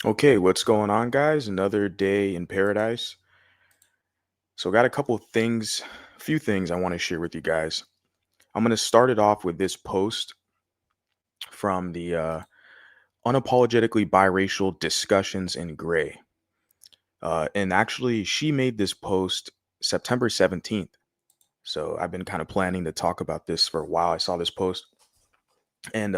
Okay, what's going on, guys? Another day in paradise. So, got a couple of things, a few things I want to share with you guys. I'm going to start it off with this post from the Unapologetically Biracial Discussions in Gray. And actually, she made this post September 17th. So, I've been kind of planning to talk about this for a while. I saw this post. And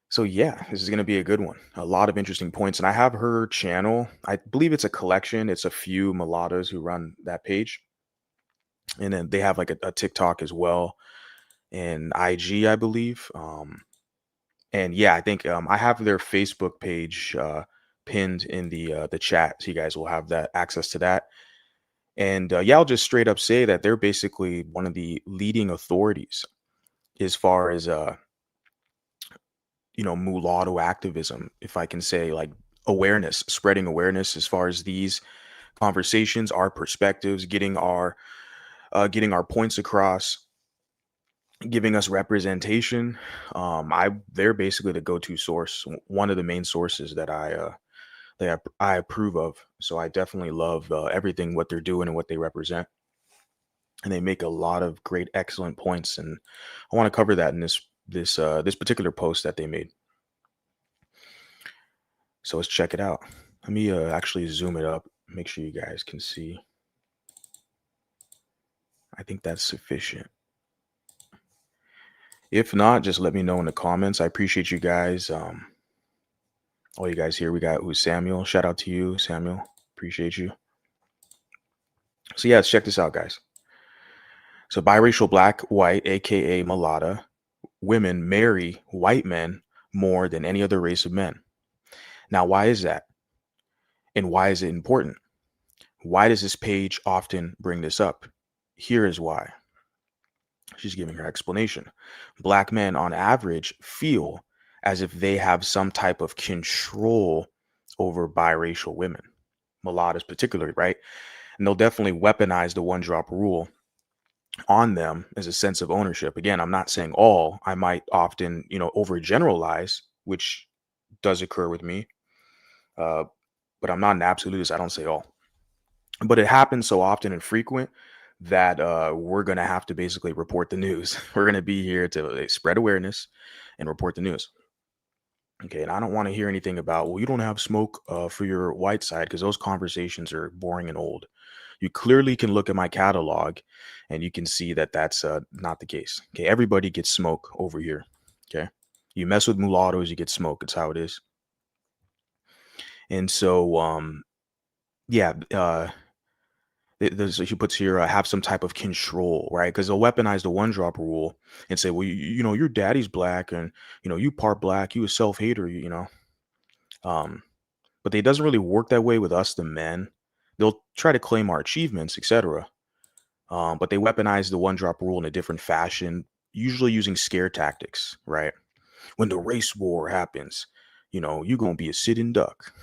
so yeah, this is going to be a good one. A lot of interesting points. And I have her channel. I believe it's a collection. It's a few mulattoes who run that page. And then they have like a TikTok as well and IG, I believe. And yeah, I think I have their Facebook page pinned in the chat, so you guys will have that access to that. And yeah, I'll just straight up say that they're basically one of the leading authorities as far as mulatto activism, if I can say, like awareness, spreading awareness as far as these conversations, our perspectives, getting our points across, giving us representation. They're basically the go-to source, one of the main sources that I approve of. So I definitely love everything what they're doing and what they represent, and they make a lot of great, excellent points. And I want to cover that in this particular post that they made. So let's check it out. Let me actually zoom it up, make sure you guys can see. I think that's sufficient. If not, just let me know in the comments. I appreciate you guys. All you guys here. We got who's Samuel. Shout out to you, Samuel. Appreciate you. So yeah, let's check this out, guys. So biracial black, white, aka mulatta, women marry white men more than any other race of men. Now, why is that? And why is it important? Why does this page often bring this up? Here is why. She's giving her explanation. Black men, on average, feel as if they have some type of control over biracial women, mulattoes particularly, right? And they'll definitely weaponize the one drop rule on them as a sense of ownership. Again, I'm not saying all. I might often, overgeneralize, which does occur with me, uh, but I'm not an absolutist. I don't say all. But it happens so often and frequent that we're going to have to basically report the news. We're going to be here to spread awareness and report the news. Okay, and I don't want to hear anything about, well, you don't have smoke for your white side, because those conversations are boring and old. You clearly can look at my catalog and you can see that that's not the case. Okay, everybody gets smoke over here. Okay, you mess with mulattoes, you get smoke. It's how it is. And so, yeah, she puts here, have some type of control, right? Because they'll weaponize the one drop rule and say, well, your daddy's black, and you part black, you a self hater, Um, but it doesn't really work that way with us, the men. They'll try to claim our achievements, etc. But they weaponize the one drop rule in a different fashion, usually using scare tactics, right? When the race war happens, you're gonna be a sitting duck,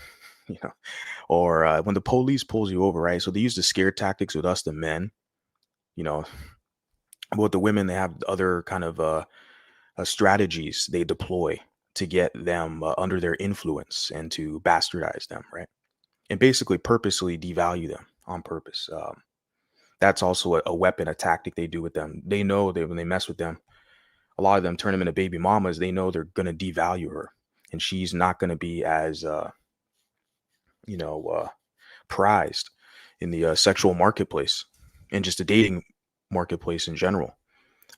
you know, or when the police pulls you over, right? So they use the scare tactics with us, the men, you know. But with the women, they have other kind of strategies they deploy to get them under their influence and to bastardize them, right? And basically purposely devalue them on purpose. That's also a weapon, a tactic they do with them. They know that when they mess with them, a lot of them turn them into baby mamas. They know they're going to devalue her, and she's not going to be as you know uh, prized in the sexual marketplace and just the dating marketplace in general.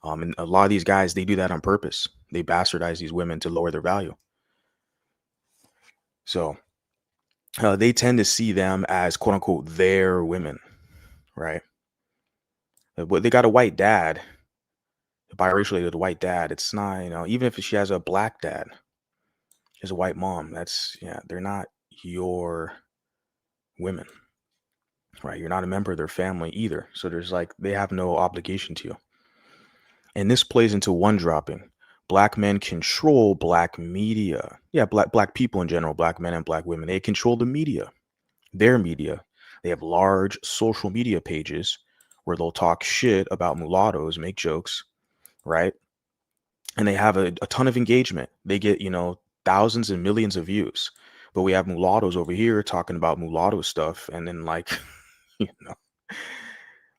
And a lot of these guys, they do that on purpose. They bastardize these women to lower their value. So they tend to see them as quote unquote their women, right? But they got a white dad, biracially with a white dad. It's not, even if she has a black dad, she has a white mom. That's, yeah, they're not your women, right? You're not a member of their family either. So there's like, they have no obligation to you. And this plays into one dropping. Black men control black media. Yeah, black people in general, black men and black women. They control the media, their media. They have large social media pages where they'll talk shit about mulattoes, make jokes, right? And they have a ton of engagement. They get, thousands and millions of views. But we have mulattoes over here talking about mulatto stuff, and then like, you know,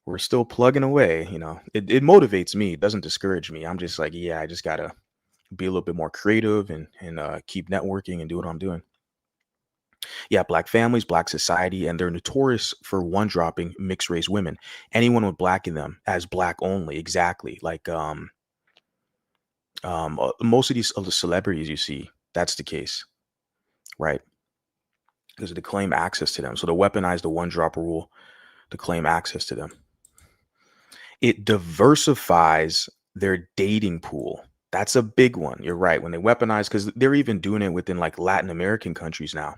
we're still plugging away. It motivates me. It doesn't discourage me. I'm just like, yeah, I just gotta be a little bit more creative and keep networking and do what I'm doing. Yeah, black families, black society, and they're notorious for one dropping mixed race women. Anyone with black in them as black only, exactly. Like most of these of the celebrities you see, that's the case, right? Because they claim access to them. So they weaponize the one drop rule to claim access to them. It diversifies their dating pool. That's a big one. You're right. When they weaponize, because they're even doing it within like Latin American countries now.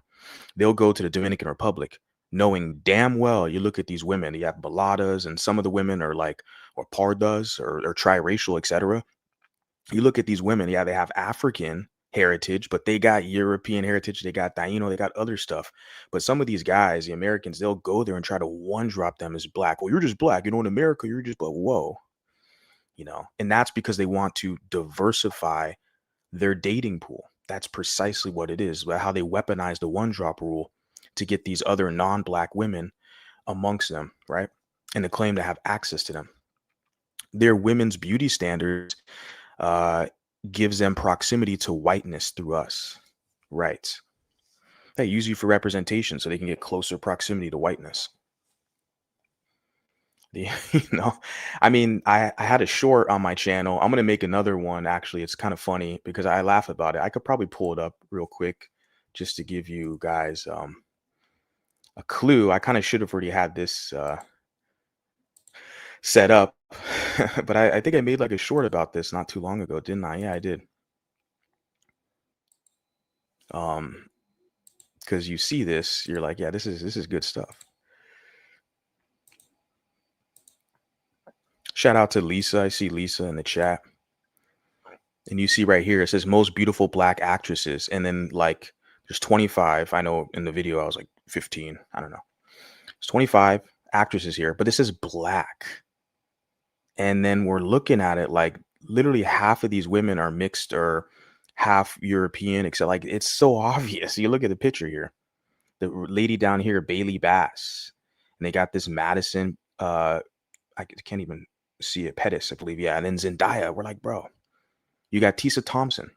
They'll go to the Dominican Republic knowing damn well you look at these women, you have mulattas, and some of the women are like, or pardas or triracial, etc. You look at these women, yeah, they have African heritage, but they got European heritage, they got Taino, they got other stuff. But some of these guys, the Americans, they'll go there and try to one drop them as black. Well, you're just black. In America, you're just, but whoa, and that's because they want to diversify their dating pool. That's precisely what it is, how they weaponize the one drop rule to get these other non-black women amongst them, right? And to claim to have access to them. Their women's beauty standards uh, gives them proximity to whiteness through us, right? They use you for representation so they can get closer proximity to whiteness. The, I mean, I had a short on my channel. I'm gonna make another one. Actually, it's kind of funny because I laugh about it. I could probably pull it up real quick just to give you guys a clue. I kind of should have already had this set up, but I think I made like a short about this not too long ago, didn't I? Yeah, I did. Because you see this, you're like, yeah, this is good stuff. Shout out to Lisa. I see Lisa in the chat. And you see right here, it says most beautiful black actresses. And then like there's 25. I know in the video I was like 15. I don't know. It's 25 actresses here, but this is black. And then we're looking at it like literally half of these women are mixed or half European, except like it's so obvious. You look at the picture here. The lady down here, Bailey Bass. And they got this Madison, I can't even see it, Pettis, I believe. Yeah. And then Zendaya. We're like, bro. You got Tisa Thompson.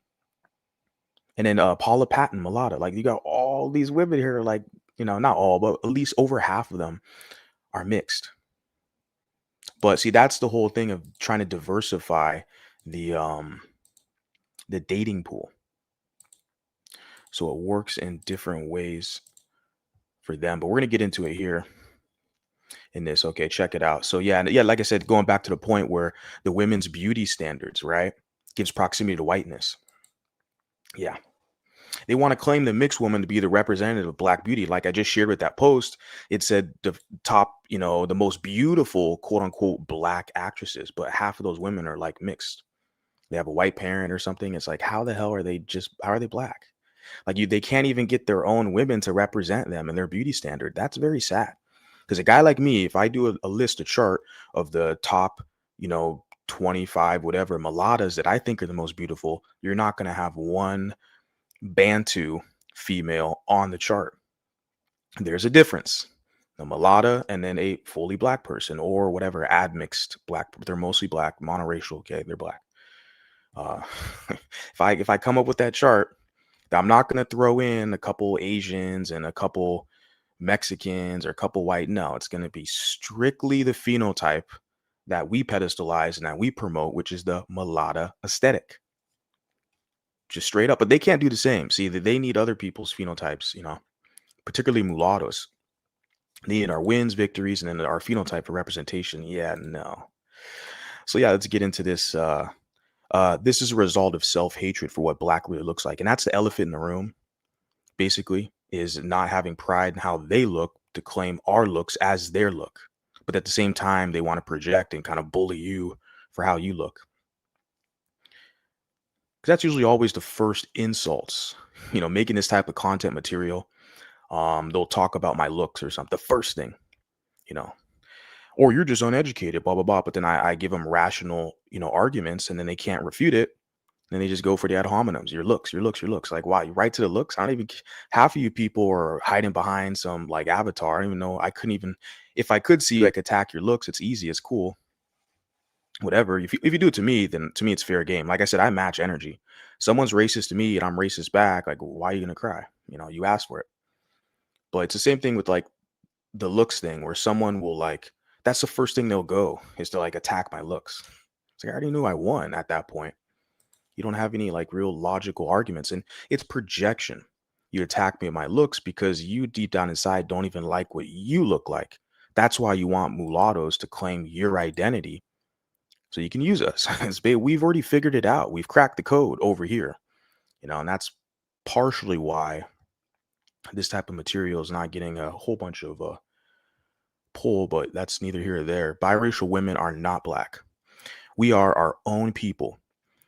And then Paula Patton, Mulatto. Like you got all these women here, like, not all, but at least over half of them are mixed. But see, that's the whole thing of trying to diversify the dating pool. So it works in different ways for them. But we're gonna get into it here in this. Okay, check it out. So yeah, like I said, going back to the point where the women's beauty standards, right, gives proximity to whiteness. Yeah. They want to claim the mixed woman to be the representative of black beauty. Like I just shared with that post, it said the top, the most beautiful, quote unquote, black actresses, but half of those women are like mixed. They have a white parent or something. It's like, how the hell are they how are they black? Like they can't even get their own women to represent them in their beauty standard. That's very sad. Because a guy like me, if I do a chart of the top, 25, whatever mulattas that I think are the most beautiful, you're not going to have one Bantu female on the chart. There's a difference. A mulatta and then a fully black person or whatever, admixed black. They're mostly black, monoracial. Okay, they're black. If I come up with that chart, I'm not going to throw in a couple Asians and a couple Mexicans or a couple white. No, it's going to be strictly the phenotype that we pedestalize and that we promote, which is the mulatta aesthetic. Just straight up. But they can't do the same. See, they need other people's phenotypes, particularly mulattoes. They need our wins, victories, and then our phenotype for representation. Yeah, no. So yeah, let's get into this. This is a result of self-hatred for what black really looks like. And that's the elephant in the room, basically, is not having pride in how they look to claim our looks as their look. But at the same time, they want to project and kind of bully you for how you look. Because that's usually always the first insults, making this type of content material. They'll talk about my looks or something. The first thing, or you're just uneducated, blah, blah, blah. But then I give them rational, arguments and then they can't refute it. And they just go for the ad hominems. Your looks, your looks, your looks. Like, why? You right to the looks? I don't even. Half of you people are hiding behind some like avatar. I don't even know. I couldn't even. If I could see like attack your looks, it's easy. It's cool. Whatever. If you do it to me, then to me it's fair game. Like I said, I match energy. Someone's racist to me and I'm racist back. Like, why are you gonna cry? You asked for it. But it's the same thing with like the looks thing, where someone will like. That's the first thing they'll go is to like attack my looks. It's like I already knew I won at that point. You don't have any like real logical arguments, and it's projection. You attack me at my looks because you deep down inside don't even like what you look like. That's why you want mulattoes to claim your identity so you can use us. We've already figured it out. We've cracked the code over here, and that's partially why this type of material is not getting a whole bunch of pull, but that's neither here or there. Biracial women are not black. We are our own people.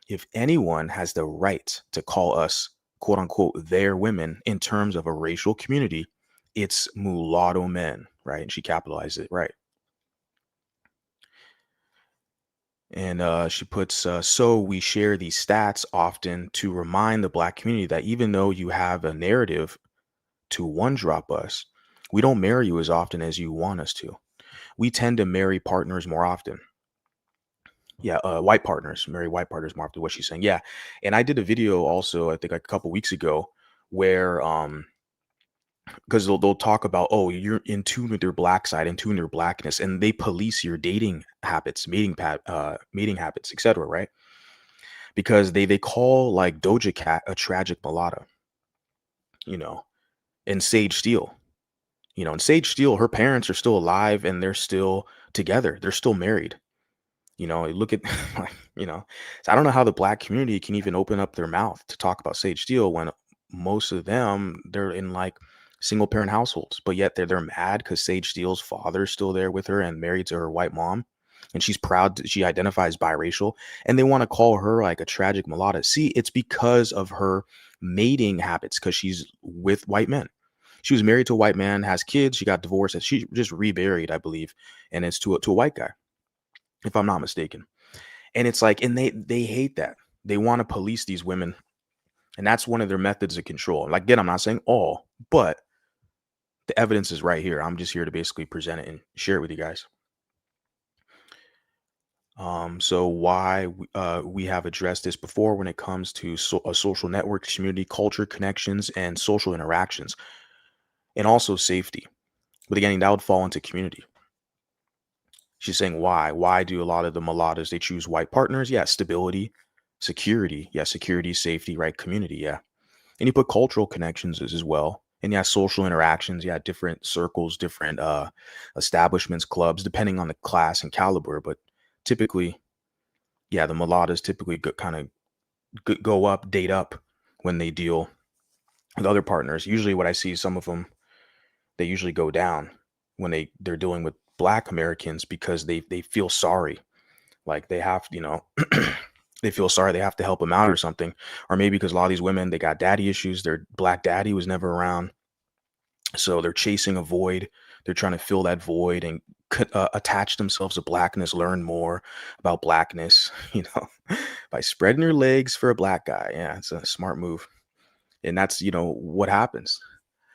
If anyone has the right to call us, quote unquote, their women in terms of a racial community, it's mulatto men, right? And she capitalized it, right? And she puts, so we share these stats often to remind the black community that even though you have a narrative to one drop us, we don't marry you as often as you want us to. We tend to marry partners more often. Yeah, white partners, marry white partners more often. What she's saying, yeah. And I did a video also, I think like a couple weeks ago, where because they'll talk about, oh, you're in tune with your black side, in tune with your blackness, and they police your dating habits, mating habits, etc. Right? Because they call like Doja Cat a tragic mulatto, you know, and Sage Steele, and Sage Steele, her parents are still alive and they're still together, they're still married. Look at, like, so I don't know how the black community can even open up their mouth to talk about Sage Steele when most of them, they're in like single parent households, but yet they're mad because Sage Steele's father's still there with her and married to her white mom. And she's proud, she identifies biracial, and they want to call her like a tragic mulatto. See, it's because of her mating habits, because she's with white men. She was married to a white man, has kids, she got divorced, and she just remarried, I believe, and it's to a white guy, if I'm not mistaken. And it's like, and they hate that. They want to police these women, and that's one of their methods of control. Like, again, I'm not saying all, but the evidence is right here. I'm just here to basically present it and share it with you guys. So why we have addressed this before when it comes to a social network, community, culture, connections, and social interactions, and also safety. But again, that would fall into community. She's saying why? Why do a lot of the mulattoes, they choose white partners? Yeah, stability, security. Yeah, security, safety, right? Community. Yeah. And you put cultural connections as well. And yeah, social interactions. Yeah, different circles, different establishments, clubs, depending on the class and caliber. But typically, yeah, the mulattoes typically kind of go up, date up when they deal with other partners. Usually what I see, some of them, they usually go down when they're dealing with black Americans because they feel sorry. Like they have, they feel sorry, they have to help them out or something. Or maybe because a lot of these women, they got daddy issues. Their black daddy was never around. So they're chasing a void. They're trying to fill that void and attach themselves to blackness, learn more about blackness, by spreading your legs for a black guy. Yeah, it's a smart move. And that's, what happens.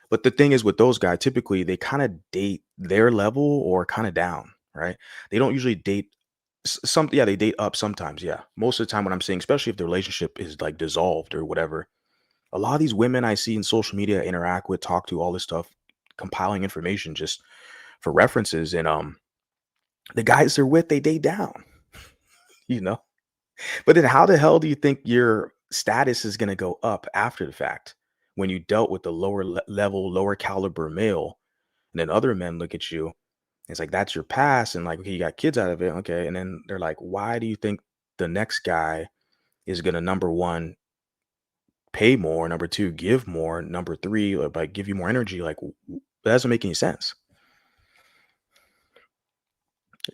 But the thing is with those guys, typically they kind of date their level or kind of down, right? They don't usually date yeah, they date up sometimes. Yeah. Most of the time, what I'm saying, especially if the relationship is like dissolved or whatever, a lot of these women I see in social media, interact with, talk to, all this stuff, compiling information just for references. And the guys they're with, they date down, you know. But then how the hell do you think your status is going to go up after the fact when you dealt with the lower level, lower caliber male, and then other men look at you? It's like that's your past, and like, okay, you got kids out of it, okay. And then they're like, why do you think the next guy is gonna, number one, pay more, number two, give more, number three, like give you more energy? Like, that doesn't make any sense.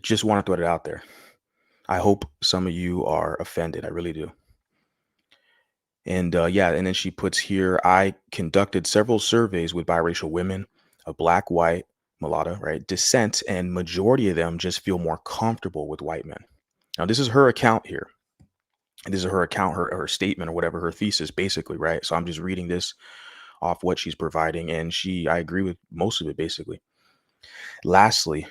Just want to throw it out there. I hope some of you are offended. I really do. And yeah, and then she puts here, I conducted several surveys with biracial women of black, white, mulatto, right, descent, and majority of them just feel more comfortable with white men. Now, this is her account here. And this is her account, her statement or whatever, her thesis basically, right? So I'm just reading this off what she's providing, and I agree with most of it basically. Lastly,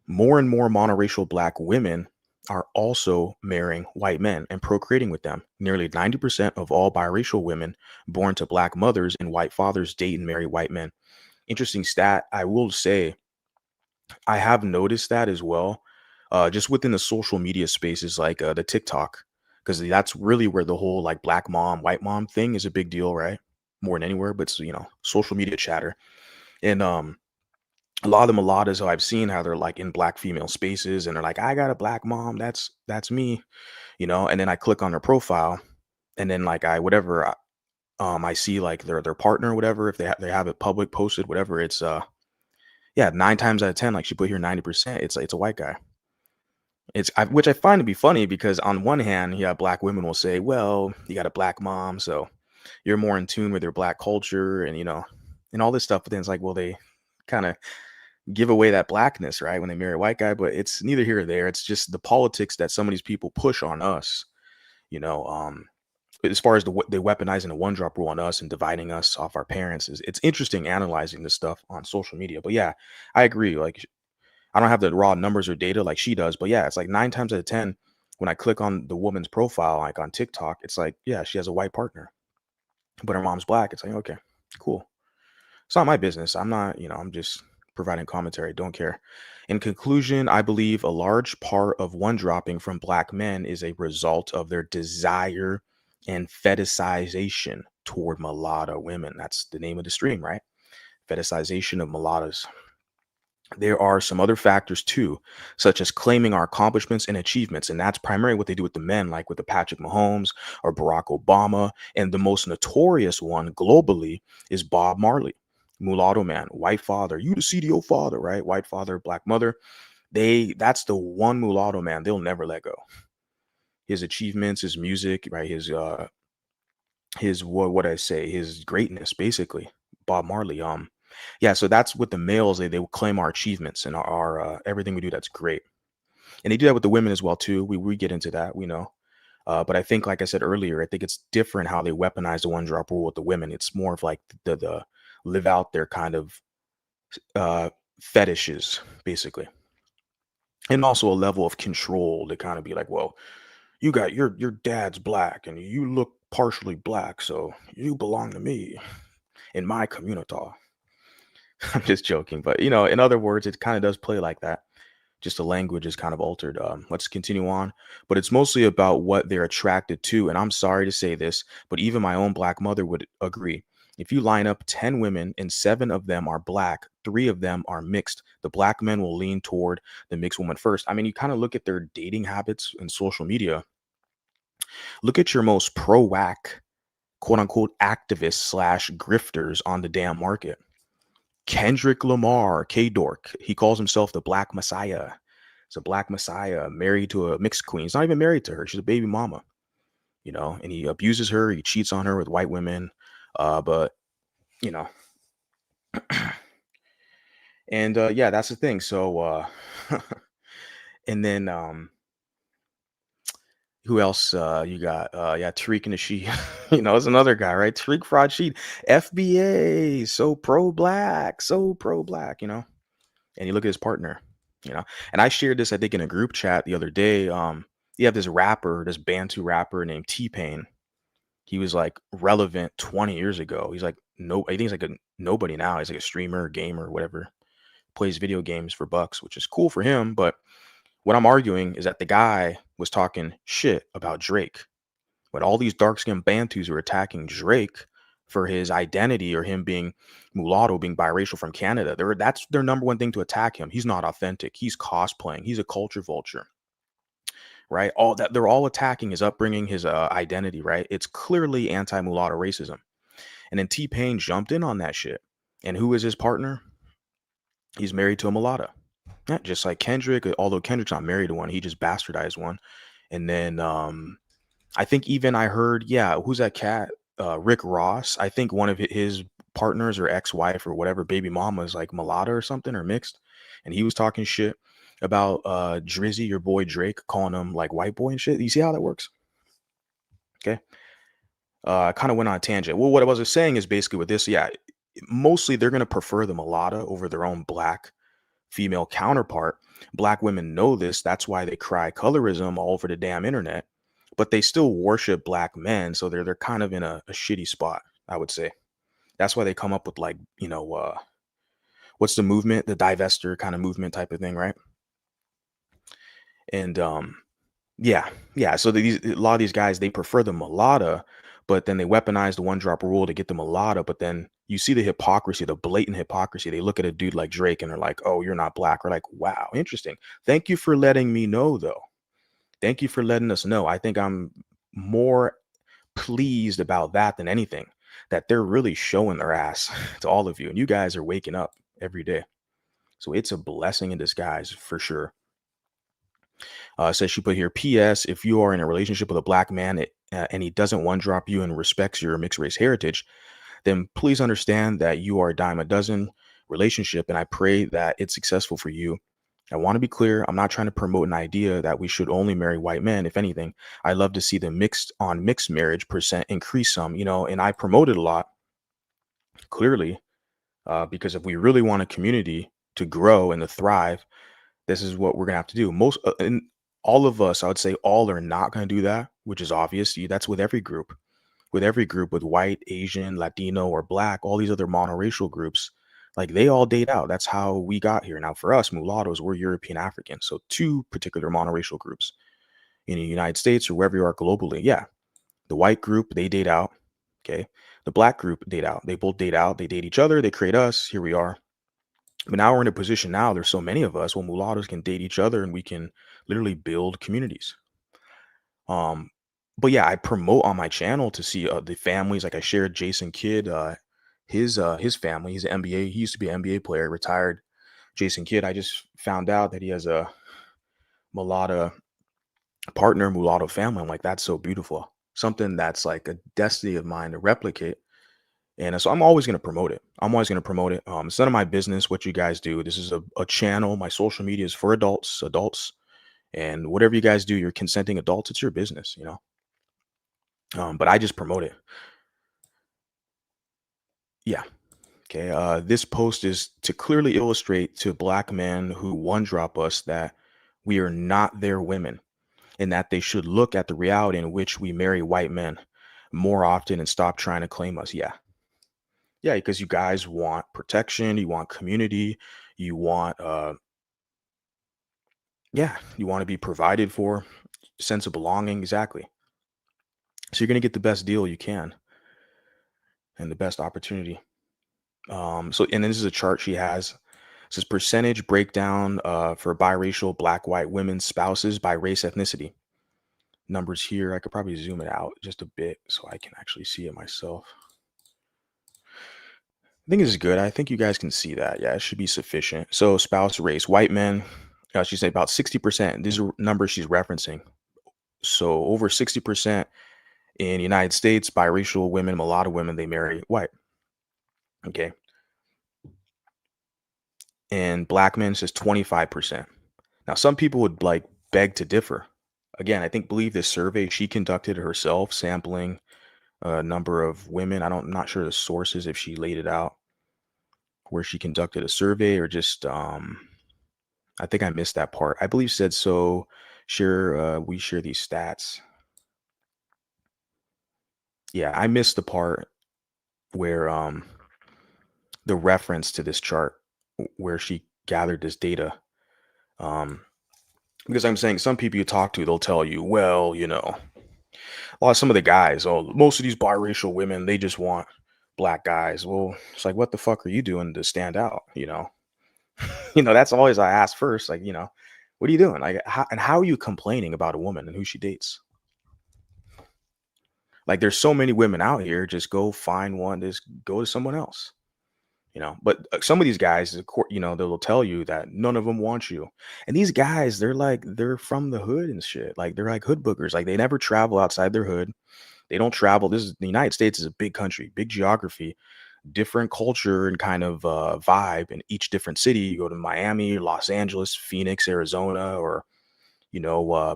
more and more monoracial black women are also marrying white men and procreating with them. Nearly 90% of all biracial women born to black mothers and white fathers date and marry white men. Interesting stat. I will say I have noticed that as well, just within the social media spaces like the TikTok, because that's really where the whole like black mom, white mom thing is a big deal, right? More than anywhere, but it's, social media chatter. And a lot of the mulattoes who I've seen how they're like in black female spaces and they're like, I got a black mom, that's me, and then I click on their profile and then like I see like their partner or whatever, if they have it public posted, whatever, it's yeah, 9 times out of 10, like she put here 90%, it's a white guy. Which I find to be funny because on one hand, yeah, black women will say, well, you got a black mom, so you're more in tune with your black culture and and all this stuff. But then it's like, well, they kind of give away that blackness, right, when they marry a white guy. But it's neither here or there. It's just the politics that some of these people push on us, you know. As far as they weaponizing the one drop rule on us and dividing us off our parents, it's interesting analyzing this stuff on social media. But yeah, I agree. Like I don't have the raw numbers or data like she does, but yeah, it's like 9 times out of 10 when I click on the woman's profile, like on TikTok, it's like, yeah, she has a white partner, but her mom's black. It's like, okay, cool. It's not my business. I'm not, I'm just providing commentary. Don't care. In conclusion, I believe a large part of one dropping from black men is a result of their desire and fetishization toward mulatto women. That's the name of the stream, right? Fetishization of mulattas. There are some other factors too, such as claiming our accomplishments and achievements. And that's primarily what they do with the men, like with the Patrick Mahomes or Barack Obama. And the most notorious one globally is Bob Marley, mulatto man, white father, you the CDO father, right? White father, black mother. That's the one mulatto man they'll never let go. His achievements, his music, right? His what I say, his greatness, basically. Bob Marley. Yeah, so that's with the males. They will claim our achievements and our everything we do. That's great, and they do that with the women as well too. We get into that, we know. But I think, like I said earlier, I think it's different how they weaponize the one drop rule with the women. It's more of like the live out their kind of uh, fetishes, basically, and also a level of control to kind of be like, well, you got your dad's black and you look partially black, so you belong to me in my community. I'm just joking, but in other words, it kind of does play like that. Just the language is kind of altered. Let's continue on, but it's mostly about what they're attracted to. And I'm sorry to say this, but even my own black mother would agree. If you line up 10 women and 7 of them are black, 3 of them are mixed, the black men will lean toward the mixed woman first. I mean, you kind of look at their dating habits and social media. Look at your most pro-whack, quote unquote, activists slash grifters on the damn market. Kendrick Lamar, K Dork. He calls himself the Black Messiah. He's a Black Messiah married to a mixed queen. He's not even married to her. She's a baby mama, and he abuses her. He cheats on her with white women. But, you know, and yeah, that's the thing. So, and then who else you got? Yeah, Tariq and the She, it's another guy, right? Tariq Fraud Sheet, FBA, so pro black, and you look at his partner, and I shared this, I think, in a group chat the other day. You have this rapper, this Bantu rapper named T-Pain. He was like relevant 20 years ago. He's like, no, I think he's like a nobody now. He's like a streamer, gamer, whatever, plays video games for bucks, which is cool for him. But what I'm arguing is that the guy was talking shit about Drake. When all these dark skinned Bantus were attacking Drake for his identity or him being mulatto, being biracial from Canada, that's their number one thing to attack him. He's not authentic. He's cosplaying. He's a culture vulture, right? All that they're all attacking his upbringing, his identity, right? It's clearly anti-mulatto racism. And then T-Pain jumped in on that shit. And who is his partner? He's married to a mulatto. Yeah, just like Kendrick, although Kendrick's not married to one, he just bastardized one. And then I think even I heard, yeah, who's that cat? Rick Ross. I think one of his partners or ex-wife or whatever, baby mama is like mulatto or something or mixed. And he was talking shit about Drizzy, your boy Drake, calling him like white boy and shit. You see how that works? Okay. I kind of went on a tangent. Well, what I was saying is basically with this, yeah, mostly they're going to prefer the mulatto over their own black female counterpart. Black women know this. That's why they cry colorism all over the damn internet. But they still worship black men, so they're kind of in a shitty spot, I would say. That's why they come up with like, what's the movement? The divester kind of movement type of thing, right? And yeah, yeah. So a lot of these guys they prefer the mulatto, but then they weaponize the one drop rule to get the mulatto. But then you see the hypocrisy, the blatant hypocrisy. They look at a dude like Drake and they're like, "Oh, you're not black." Or like, "Wow, interesting. Thank you for letting me know, though. Thank you for letting us know." I think I'm more pleased about that than anything. That they're really showing their ass to all of you, and you guys are waking up every day. So it's a blessing in disguise for sure. Says she put here, P.S. If you are in a relationship with a black man and he doesn't one drop you and respects your mixed race heritage, then please understand that you are a dime a dozen relationship. And I pray that it's successful for you. I want to be clear. I'm not trying to promote an idea that we should only marry white men. If anything, I love to see the mixed on mixed marriage percent increase some, and I promote it a lot clearly because if we really want a community to grow and to thrive, this is what we're gonna have to do. Most and all of us, I would say, all are not gonna do that, which is obvious. That's with every group, with white, Asian, Latino, or black, all these other monoracial groups, like they all date out. That's how we got here. Now, for us, mulattoes, we're European Africans, so two particular monoracial groups in the United States or wherever you are globally. Yeah, the white group they date out. Okay, the black group date out. They both date out. They date each other. They create us. Here we are. But now we're in a position now, there's so many of us, well, mulattoes can date each other and we can literally build communities. Um, but yeah, I promote on my channel to see the families. Like I shared Jason Kidd, his family. He's an NBA. He used to be an NBA player, retired. Jason Kidd. I just found out that he has a mulatto partner, mulatto family. I'm like, that's so beautiful. Something that's like a destiny of mine to replicate. And so I'm always going to promote it. I'm always going to promote it. It's none of my business what you guys do. This is a channel. My social media is for adults, and whatever you guys do, you're consenting adults. It's your business. But I just promote it. Yeah. Okay. This post is to clearly illustrate to black men who one drop us that we are not their women and that they should look at the reality in which we marry white men more often and stop trying to claim us. Yeah. Yeah, because you guys want protection, you want community, you want yeah, you want to be provided for, sense of belonging, exactly. So you're gonna get the best deal you can and the best opportunity. So and this is a chart she has. It says percentage breakdown for biracial black white women spouses by race ethnicity. Numbers here. I could probably zoom it out just a bit so I can actually see it myself. I think this is good. I think you guys can see that. Yeah, it should be sufficient. So spouse race, white men, she said about 60%. These are numbers she's referencing. So over 60% in the United States, biracial women, mulatto women, they marry white. Okay. And black men says 25%. Now, some people would like beg to differ. Again, believe this survey she conducted herself, sampling a number of women. I'm not sure the sources if she laid it out where she conducted a survey or just I think I missed that part. I believe said so. Share we share these stats. Yeah, I missed the part where the reference to this chart where she gathered this data. Um because I'm saying some people you talk to, they'll tell you, well, a lot of some of the guys, oh, most of these biracial women, they just want black guys. Well, it's like, what the fuck are you doing to stand out? That's always I ask first, like, what are you doing? Like, how are you complaining about a woman and who she dates? Like, there's so many women out here. Just go find one. Just go to someone else. But some of these guys, they'll tell you that none of them want you. And these guys, they're from the hood and shit. Like, they're like hood bookers. Like, they never travel outside their hood. They don't travel. The United States is a big country, big geography, different culture and kind of vibe in each different city. You go to Miami, Los Angeles, Phoenix, Arizona, or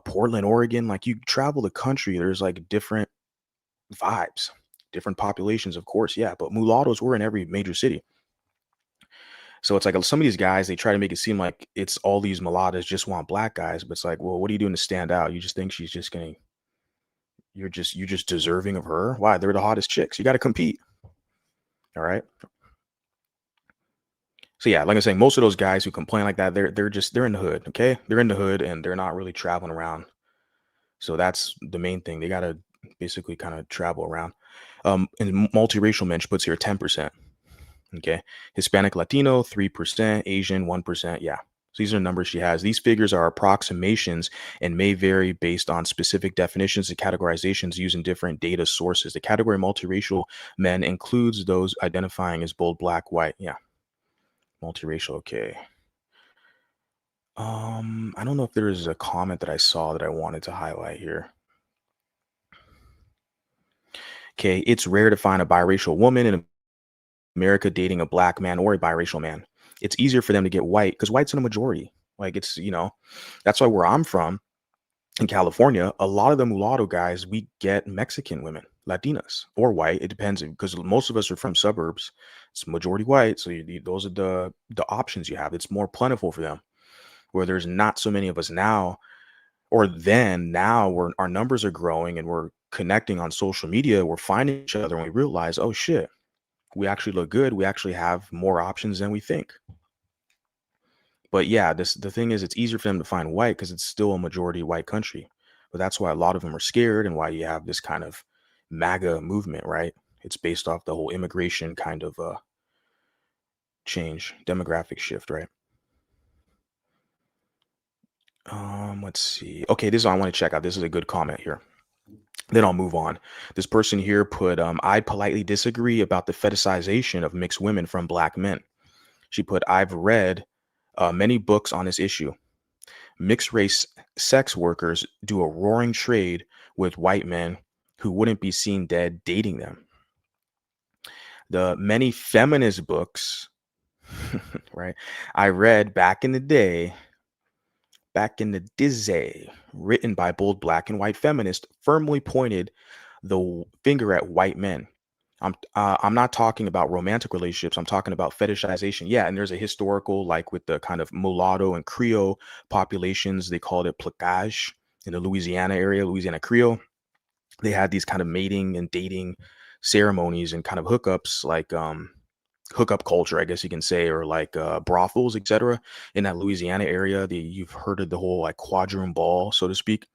Portland, Oregon. Like, you travel the country, there's like different vibes, different populations, of course, yeah. But mulattoes were in every major city. So it's like some of these guys, they try to make it seem like it's all these mulattoes just want black guys, but it's like, well, what are you doing to stand out? You just think she's just gonna, you're just deserving of her? Why? They're the hottest chicks. You got to compete. All right. So yeah, like I say, most of those guys who complain like that, they're in the hood. Okay, they're in the hood and they're not really traveling around. So that's the main thing. They gotta basically kind of travel around. And multiracial men, she puts here 10%. Okay. Hispanic Latino, 3%, Asian, 1%. Yeah. So these are the numbers she has. These figures are approximations and may vary based on specific definitions and categorizations using different data sources. The category multiracial men includes those identifying as bold, black, white. Yeah. Multiracial. Okay. I don't know if there's a comment that I saw that I wanted to highlight here. Okay. It's rare to find a biracial woman in America dating a black man or a biracial man. It's easier for them to get white because white's in a majority. Like that's why where I'm from in California, a lot of the mulatto guys, we get Mexican women, Latinas or white. It depends because most of us are from suburbs. It's majority white. So those are the options you have. It's more plentiful for them where there's not so many of us now or then now our numbers are growing and we're connecting on social media. We're finding each other and we realize, oh shit, we actually look good. We actually have more options than we think. But yeah, the thing is, it's easier for them to find white because it's still a majority white country. But that's why a lot of them are scared and why you have this kind of MAGA movement, right? It's based off the whole immigration kind of change, demographic shift, right? Let's see. Okay, this is I want to check out. This is a good comment here. Then I'll move on. This person here put, I politely disagree about the fetishization of mixed women from black men. She put, I've read many books on this issue. Mixed race sex workers do a roaring trade with white men who wouldn't be seen dead dating them. The many feminist books, right, I read back in the dizzy, written by bold black and white feminists, firmly pointed the finger at white men. I'm not talking about romantic relationships. I'm talking about fetishization. Yeah, and there's a historical, like with the kind of mulatto and Creole populations, they called it placage in the Louisiana area, Louisiana Creole. They had these kind of mating and dating ceremonies and kind of hookups, like hookup culture, I guess you can say, or like brothels, etc. In that Louisiana area. You've heard of the whole like quadroon ball, so to speak.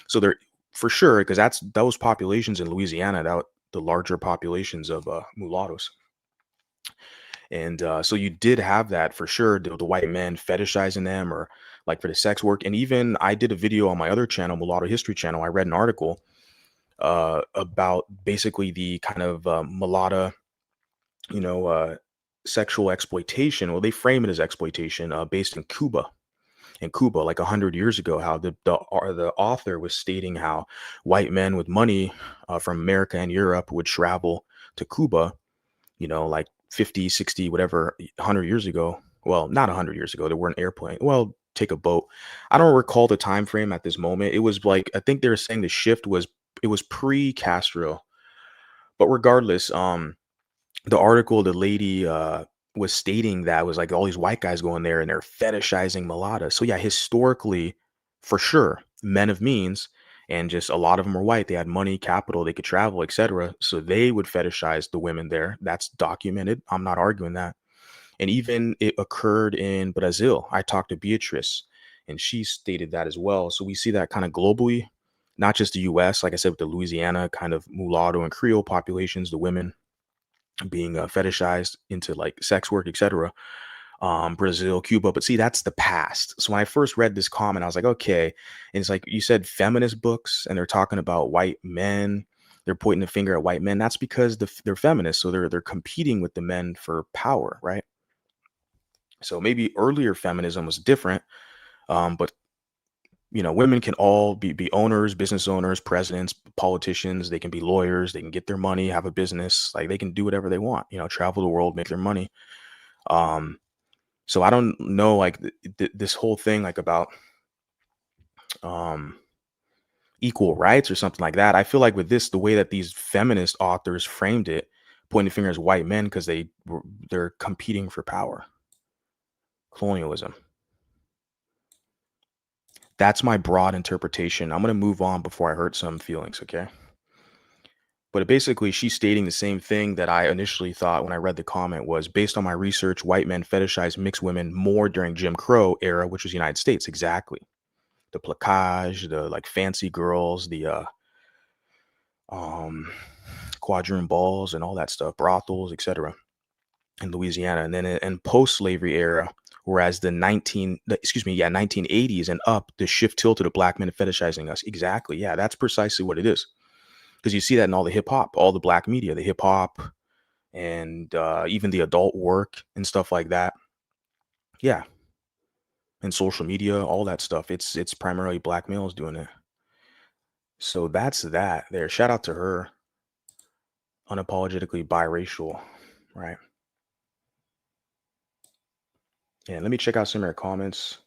So they're for sure because that's those populations in Louisiana, that the larger populations of mulattoes. And so you did have that for sure, the white men fetishizing them or like for the sex work. And even I did a video on my other channel, Mulatto History Channel. I read an article about basically the kind of mulatto, you know, sexual exploitation. Well, they frame it as exploitation based in Cuba. In Cuba, like 100 years ago, how the author was stating how white men with money from America and Europe would travel to Cuba, like 50, 60, whatever, 100 years ago. Well, not 100 years ago. There were an airplane. Well, take a boat. I don't recall the time frame at this moment. It was like I think they were saying the shift was it was pre-Castro. But regardless, the article, the lady was stating that was like all these white guys going there and they're fetishizing mulattoes. So yeah, historically, for sure, men of means and just a lot of them were white. They had money, capital, they could travel, etc. So they would fetishize the women there. That's documented. I'm not arguing that. And even it occurred in Brazil. I talked to Beatrice and she stated that as well. So we see that kind of globally, not just the US, like I said, with the Louisiana kind of mulatto and Creole populations, the women being fetishized into like sex work, etc. Brazil, Cuba. But see, that's the past. So when I first read this comment, I was like, okay. And it's like you said, feminist books, and they're talking about white men. They're pointing the finger at white men. That's because they're feminists, so they're competing with the men for power, right? So maybe earlier feminism was different, but women can all be owners, business owners, presidents, politicians. They can be lawyers. They can get their money, have a business. Like they can do whatever they want. Travel the world, make their money. Um, so I don't know, like this whole thing, like about um equal rights or something like that. I feel like with this, the way that these feminist authors framed it, pointing fingers at white men because they're competing for power. Colonialism. That's my broad interpretation. I'm gonna move on before I hurt some feelings, okay? But basically, she's stating the same thing that I initially thought when I read the comment was based on my research, white men fetishize mixed women more during Jim Crow era, which was the United States. Exactly. The placage, the like fancy girls, the um quadroon balls and all that stuff, brothels, etc. in Louisiana. And then in post-slavery era, whereas excuse me, yeah, 1980s and up, the shift tilted to black men fetishizing us. Exactly. Yeah, that's precisely what it is. Because you see that in all the hip hop, all the black media, the hip hop, and even the adult work and stuff like that. Yeah, and social media, all that stuff. It's primarily black males doing it. So that's that. There. Shout out to her. Unapologetically biracial, right? And let me check out some of your comments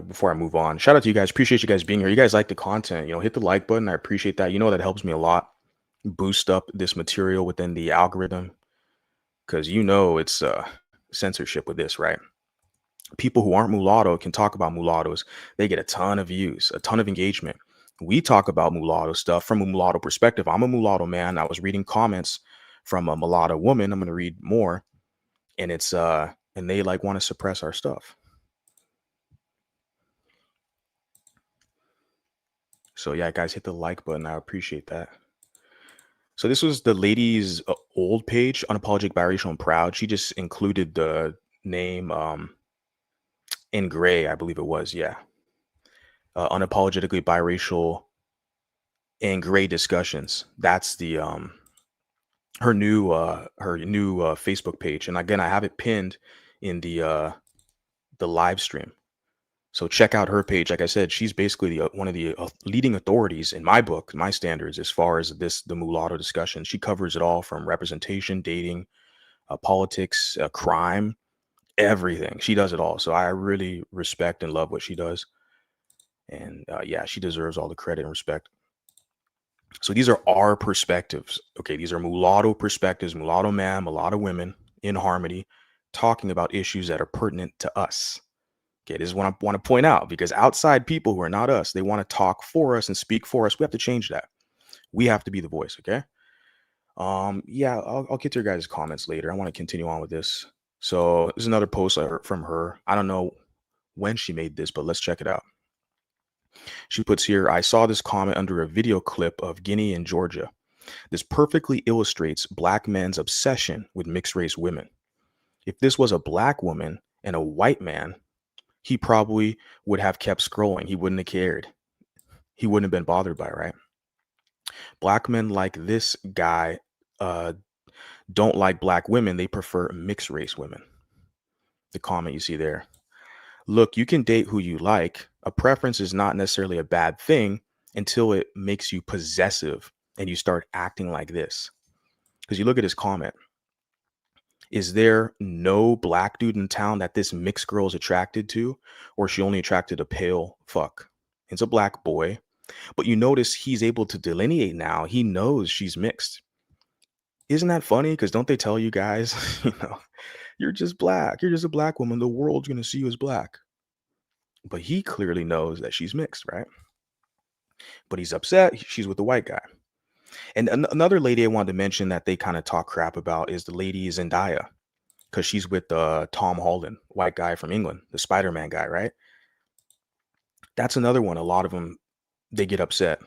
before I move on. Shout out to you guys. Appreciate you guys being here. You guys like the content. Hit the like button. I appreciate that. That helps me a lot. Boost up this material within the algorithm because it's censorship with this, right? People who aren't mulatto can talk about mulattoes. They get a ton of views, a ton of engagement. We talk about mulatto stuff from a mulatto perspective. I'm a mulatto man. I was reading comments from a mulatto woman. I'm going to read more, and and they like want to suppress our stuff. So yeah, guys, hit the like button. I appreciate that. So this was the lady's old page, unapologetic, biracial, and proud. She just included the name in gray, I believe it was. Yeah, unapologetically biracial and gray discussions. That's the her new Facebook page. And again, I have it pinned in the live stream. So check out her page. Like I said, she's basically one of the leading authorities in my book, my standards, as far as the mulatto discussion. She covers it all from representation, dating, politics, crime, everything. She does it all. So I really respect and love what she does. And yeah, she deserves all the credit and respect. So these are our perspectives. Okay, these are mulatto perspectives, mulatto man, mulatto women in harmony, talking about issues that are pertinent to us. Okay, this is what I want to point out because outside people who are not us, they want to talk for us and speak for us. We have to change that. We have to be the voice. Okay. Yeah, I'll get to your guys' comments later. I want to continue on with this. So there's another post I heard from her. I don't know when she made this, but let's check it out. She puts here, I saw this comment under a video clip of Guinea and Georgia. This perfectly illustrates black men's obsession with mixed race women. If this was a black woman and a white man, he probably would have kept scrolling. He wouldn't have cared. He wouldn't have been bothered by it, right? Black men like this guy uh, don't like black women. They prefer mixed race women. The comment you see there. Look, you can date who you like. A preference is not necessarily a bad thing until it makes you possessive and you start acting like this. Because you look at his comment. Is there no black dude in town that this mixed girl is attracted to? Or is she only attracted to pale fuck? It's a black boy. But you notice he's able to delineate now. He knows she's mixed. Isn't that funny? Because don't they tell you guys, you're just black. You're just a black woman. The world's going to see you as black. But he clearly knows that she's mixed, right? But he's upset. She's with the white guy. And another lady I wanted to mention that they kind of talk crap about is the lady Zendaya. Because she's with Tom Holland, white guy from England, the Spider-Man guy, right? That's another one. A lot of them, they get upset.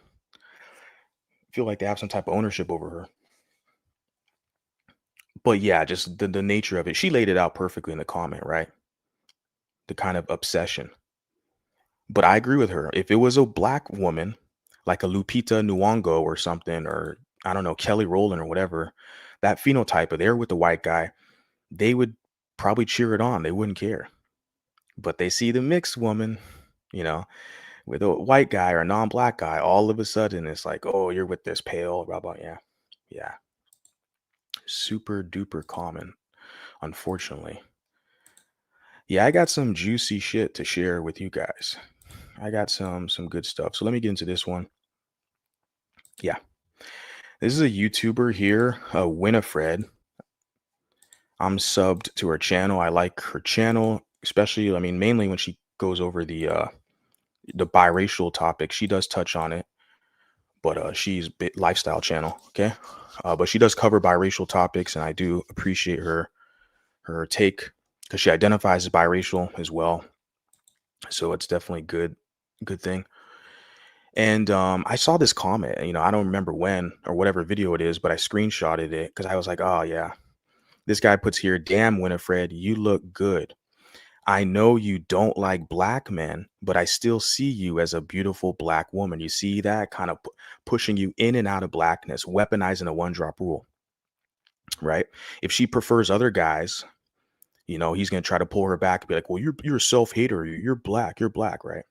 Feel like they have some type of ownership over her. But yeah, just the nature of it. She laid it out perfectly in the comment, right? The kind of obsession. But I agree with her. If it was a black woman, like a Lupita Nyong'o or something, or I don't know, Kelly Rowland or whatever, that phenotype of there with the white guy, they would probably cheer it on. They wouldn't care. But they see the mixed woman, you know, with a white guy or a non-black guy, all of a sudden it's like, oh, you're with this pale, blah, blah. Yeah. Yeah. Super duper common, unfortunately. Yeah, I got some juicy shit to share with you guys. I got some good stuff. So let me get into this one. Yeah. This is a YouTuber here, Winifred. I'm subbed to her channel. I like her channel, especially, I mean, mainly when she goes over the biracial topic. She does touch on it, but she's bit lifestyle channel, okay? But she does cover biracial topics, and I do appreciate her take because she identifies as biracial as well. So it's definitely good thing. And I saw this comment, I don't remember when or whatever video it is, but I screenshotted it because I was like, oh yeah, this guy puts here, damn Winifred, you look good. I know you don't like black men, but I still see you as a beautiful black woman. You see that kind of pushing you in and out of blackness, weaponizing the one drop rule, right? If she prefers other guys, he's gonna try to pull her back and be like, well, you're a self hater. You're black, right?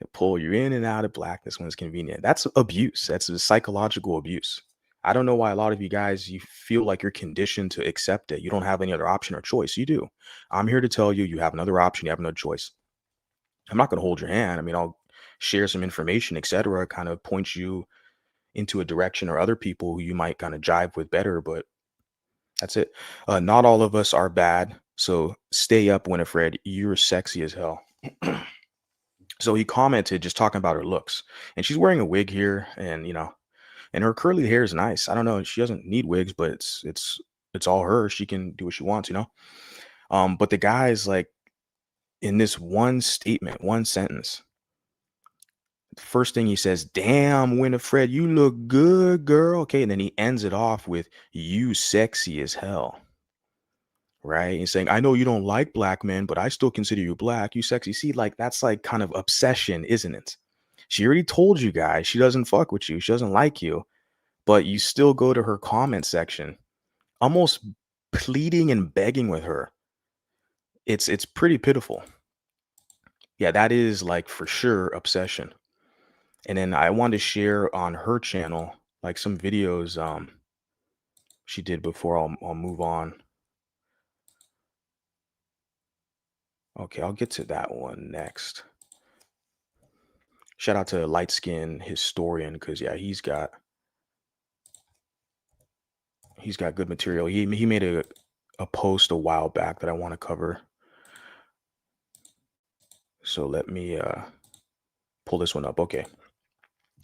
They pull you in and out of blackness when it's convenient. That's abuse. That's a psychological abuse. I don't know why a lot of you guys, you feel like you're conditioned to accept it. You don't have any other option or choice. You do. I'm here to tell you, you have another option. You have another choice. I'm not going to hold your hand. I mean, I'll share some information, etc., kind of point you into a direction or other people who you might kind of jive with better. But that's it. Not all of us are bad. So stay up, Winifred. You're sexy as hell. So he commented just talking about her looks, and she's wearing a wig here, and and her curly hair is nice. I don't know, she doesn't need wigs, but it's all her. She can do what she wants. But the guy's like, in this one statement, one sentence, the first thing he says, "Damn, Winifred, you look good, girl." Okay, and then he ends it off with, "You sexy as hell." Right? He's saying, I know you don't like black men, but I still consider you black. You sexy. See, like that's like kind of obsession, isn't it? She already told you guys she doesn't fuck with you. She doesn't like you, but you still go to her comment section, almost pleading and begging with her. It's pretty pitiful. Yeah, that is like for sure obsession. And then I wanted to share on her channel like some videos she did before I'll move on. Okay, I'll get to that one next. Shout out to Light Skin Historian because yeah, he's got good material. He made a post a while back that I want to cover. So let me pull this one up. Okay.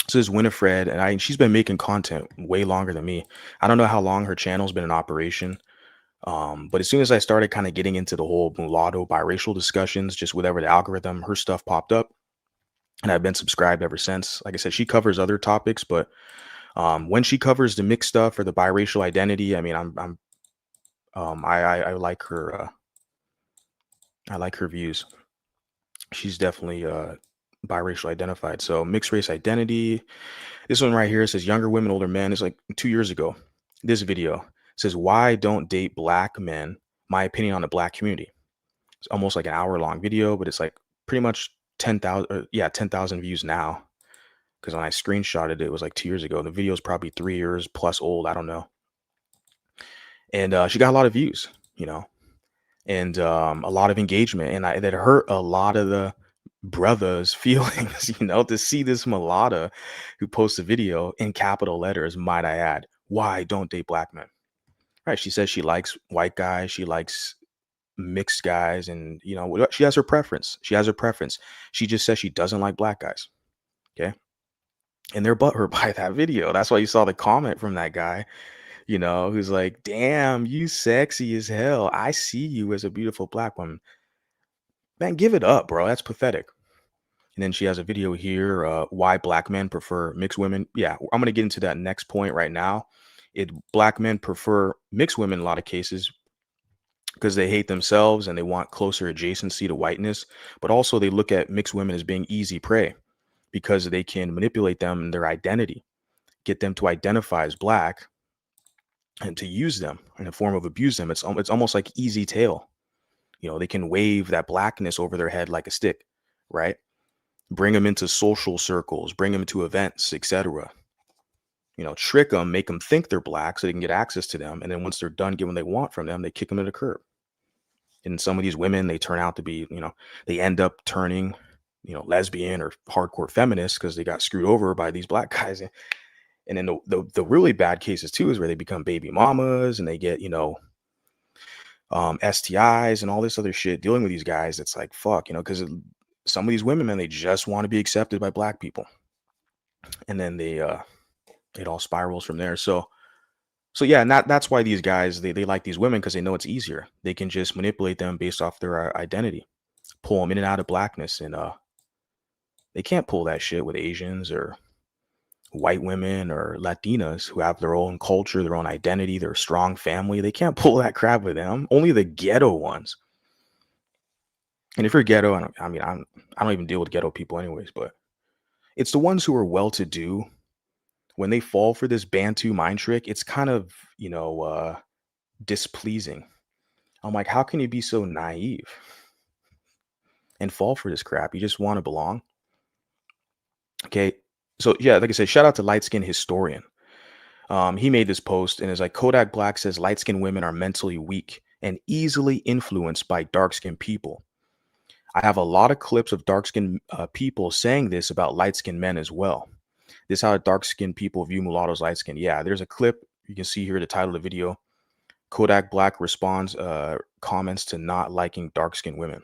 So this is Winifred, and she's been making content way longer than me. I don't know how long her channel's been in operation. But as soon as I started kind of getting into the whole mulatto biracial discussions, just whatever the algorithm, her stuff popped up. And I've been subscribed ever since. Like I said, she covers other topics, but when she covers the mixed stuff or the biracial identity, I mean, I like her. I like her views. She's definitely biracial identified. So mixed race identity. This one right here says younger women, older men. It's like 2 years ago. This video says why don't date black men? My opinion on the black community. It's almost like an hour long video, but it's like pretty much 10,000. Yeah, 10,000 views now. Because when I screenshotted it, it was like 2 years ago. The video is probably 3 years plus old. I don't know. And she got a lot of views, and a lot of engagement. And that hurt a lot of the brothers' feelings, to see this mulatta who posts a video in capital letters, might I add, why don't date black men? Right. She says she likes white guys. She likes mixed guys. And, she has her preference. She has her preference. She just says she doesn't like black guys. Okay. And they're butthurt by that video. That's why you saw the comment from that guy, who's like, damn, you sexy as hell. I see you as a beautiful black woman. Man, give it up, bro. That's pathetic. And then she has a video here, why black men prefer mixed women. Yeah, I'm going to get into that next point right now. Black men prefer mixed women in a lot of cases because they hate themselves and they want closer adjacency to whiteness. But also they look at mixed women as being easy prey because they can manipulate them and their identity, get them to identify as black and to use them in a form of abuse them. It's almost like easy tail. They can wave that blackness over their head like a stick, right? Bring them into social circles, bring them to events, etc. Trick them, make them think they're black so they can get access to them. And then once they're done getting what they want from them, they kick them to the curb. And some of these women, they turn out to be, they end up turning lesbian or hardcore feminist because they got screwed over by these black guys. And then the really bad cases too is where they become baby mamas and they get, STIs and all this other shit dealing with these guys. It's like, fuck, because some of these women, man, they just want to be accepted by black people. And then it all spirals from there. So yeah, and that's why these guys, they like these women because they know it's easier. They can just manipulate them based off their identity, pull them in and out of blackness. And they can't pull that shit with Asians or white women or Latinas who have their own culture, their own identity, their strong family. They can't pull that crap with them. Only the ghetto ones. And if you're ghetto, I don't even deal with ghetto people anyways, but it's the ones who are well-to-do. When they fall for this Bantu mind trick, it's kind of, displeasing. I'm like, how can you be so naive and fall for this crap? You just want to belong. Okay. So yeah, like I said, shout out to Light Skin Historian. He made this post and it's like Kodak Black says light skinned women are mentally weak and easily influenced by dark skinned people. I have a lot of clips of dark skinned people saying this about light skinned men as well. This is how dark skinned people view mulattoes light skinned. Yeah, there's a clip you can see here, the title of the video. Kodak Black responds, comments to not liking dark skinned women.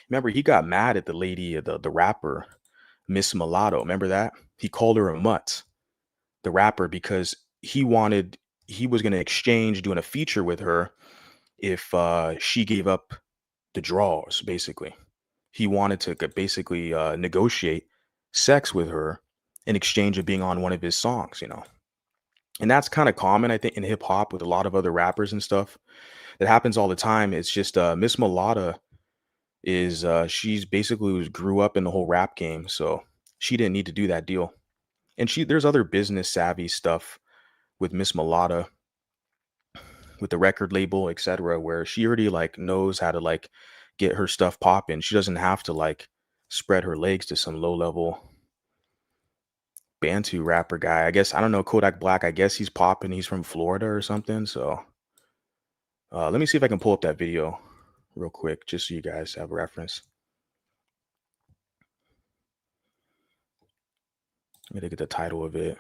Remember, he got mad at the lady, the rapper, Miss Mulatto. Remember that? He called her a mutt, the rapper, because he was going to exchange doing a feature with her if she gave up the draws, basically. He wanted to basically negotiate sex with her in exchange of being on one of his songs, And that's kind of common, I think, in hip hop with a lot of other rappers and stuff. That happens all the time. It's just Miss Mulatto is she's basically grew up in the whole rap game, so she didn't need to do that deal. And there's other business savvy stuff with Miss Mulatto with the record label, etc., where she already like knows how to like get her stuff popping. She doesn't have to like spread her legs to some low level Bantu rapper guy. I guess I don't know, Kodak Black. I guess he's popping. He's from Florida or something. So let me see if I can pull up that video real quick, just so you guys have a reference. Let me look at the title of it.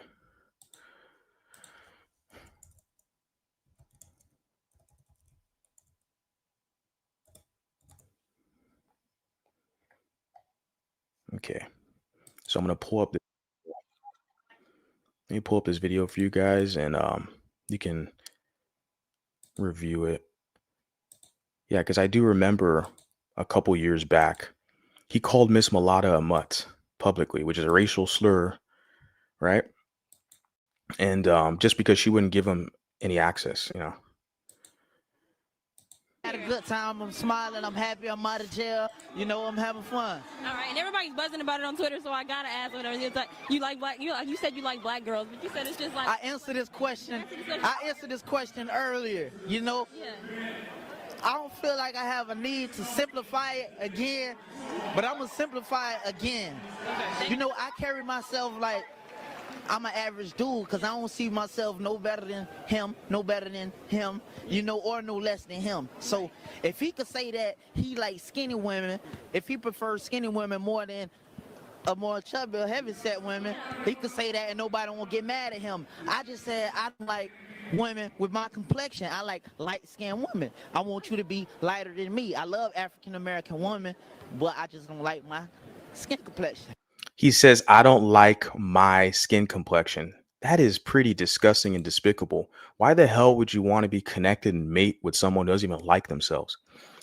Okay, so I'm gonna pull up. Let me pull up this video for you guys, and you can review it. Yeah, because I do remember a couple years back, he called Miss Mulatto a mutt publicly, which is a racial slur, right? And just because she wouldn't give him any access, Had a good time. I'm smiling. I'm happy. I'm out of jail. I'm having fun. All right, and everybody's buzzing about it on Twitter, so I gotta ask whatever. It's like you like black. You said you like black girls, but you said it's just like I answered this question. I answered this question earlier. Yeah. I don't feel like I have a need to simplify it again, but I'm gonna simplify it again. Okay. I carry myself like I'm an average dude because I don't see myself no better than him, no better than him, or no less than him. So if he could say that he likes skinny women, if he prefers skinny women more than a more chubby or heavyset women, he could say that and nobody won't get mad at him. I just said I don't like women with my complexion. I like light-skinned women. I want you to be lighter than me. I love African-American women, but I just don't like my skin complexion. He says, I don't like my skin complexion. That is pretty disgusting and despicable. Why the hell would you want to be connected and mate with someone who doesn't even like themselves?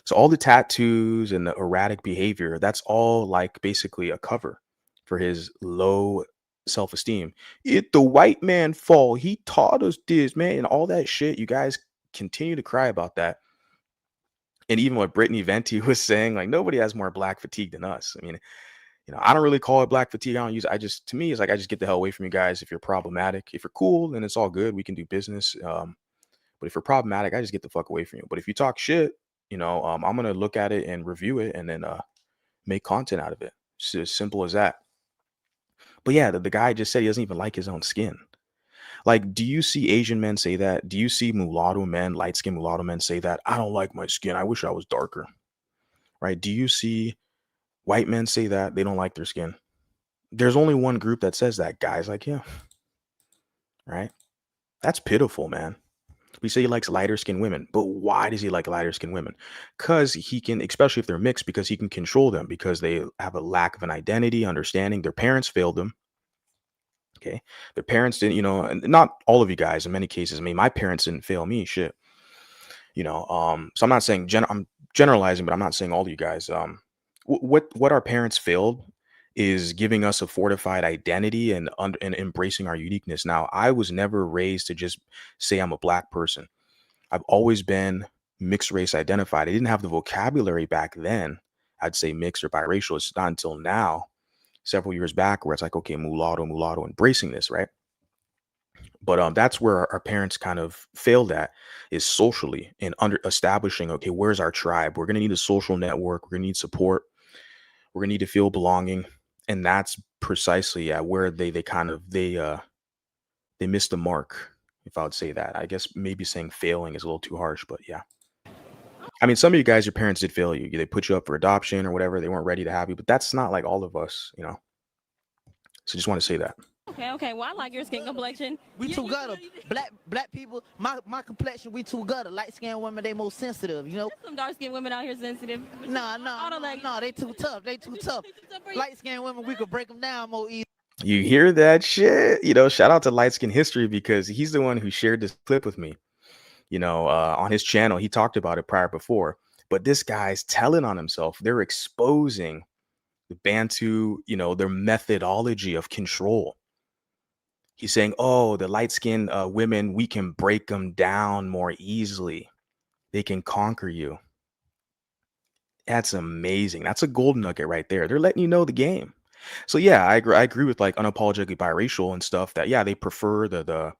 So all the tattoos and the erratic behavior, that's all like basically a cover for his low self-esteem. It the white man fall. He taught us this, man, and all that shit. You guys continue to cry about that. And even what Brittany Venti was saying, like nobody has more black fatigue than us. I mean, I don't really call it black fatigue. I don't use it. To me, it's like, I just get the hell away from you guys. If you're problematic, if you're cool, then it's all good. We can do business. But if you're problematic, I just get the fuck away from you. But if you talk shit, I'm going to look at it and review it and then make content out of it. It's as simple as that. But yeah, the guy just said he doesn't even like his own skin. Like, do you see Asian men say that? Do you see mulatto men, light-skinned mulatto men say that? I don't like my skin. I wish I was darker. Right? Do you see White men say that they don't like their skin. There's only one group that says that, guys like him, right? That's pitiful, man. We say he likes lighter skinned women, but why does he like lighter skinned women? Because he can, especially if they're mixed, because he can control them because they have a lack of an identity, understanding. Their parents failed them. Okay. Their parents didn't, and not all of you guys in many cases. I mean, my parents didn't fail me, shit. So I'm not saying I'm generalizing, but I'm not saying all of you guys. What our parents failed is giving us a fortified identity and embracing our uniqueness. Now, I was never raised to just say I'm a black person. I've always been mixed race identified. I didn't have the vocabulary back then. I'd say mixed or biracial. It's not until now, several years back, where it's like, okay, mulatto, embracing this, right? But that's where our parents kind of failed at, is socially and under establishing, okay, where's our tribe? We're gonna need a social network. We're gonna need support. We're gonna need to feel belonging, and that's precisely where they missed the mark. If I would say that, I guess maybe saying failing is a little too harsh, but yeah. I mean, some of you guys, your parents did fail you. They put you up for adoption or whatever. They weren't ready to have you, but that's not like all of us. So just want to say that. Okay. Well, I like your skin complexion. We too gutter. Black people, my complexion, we too gutter. Light skinned women, they most sensitive, There's some dark skinned women out here sensitive. Nah, they too tough. They too tough. Light skinned women, we could break them down more easy. You hear that shit? Shout out to Light Skin History, because he's the one who shared this clip with me. On his channel, he talked about it before. But this guy's telling on himself. They're exposing the Bantu, their methodology of control. He's saying, oh, the light-skinned women, we can break them down more easily. They can conquer you. That's amazing. That's a gold nugget right there. They're letting you know the game. So yeah, I agree with like unapologetically biracial and stuff, that yeah, they prefer the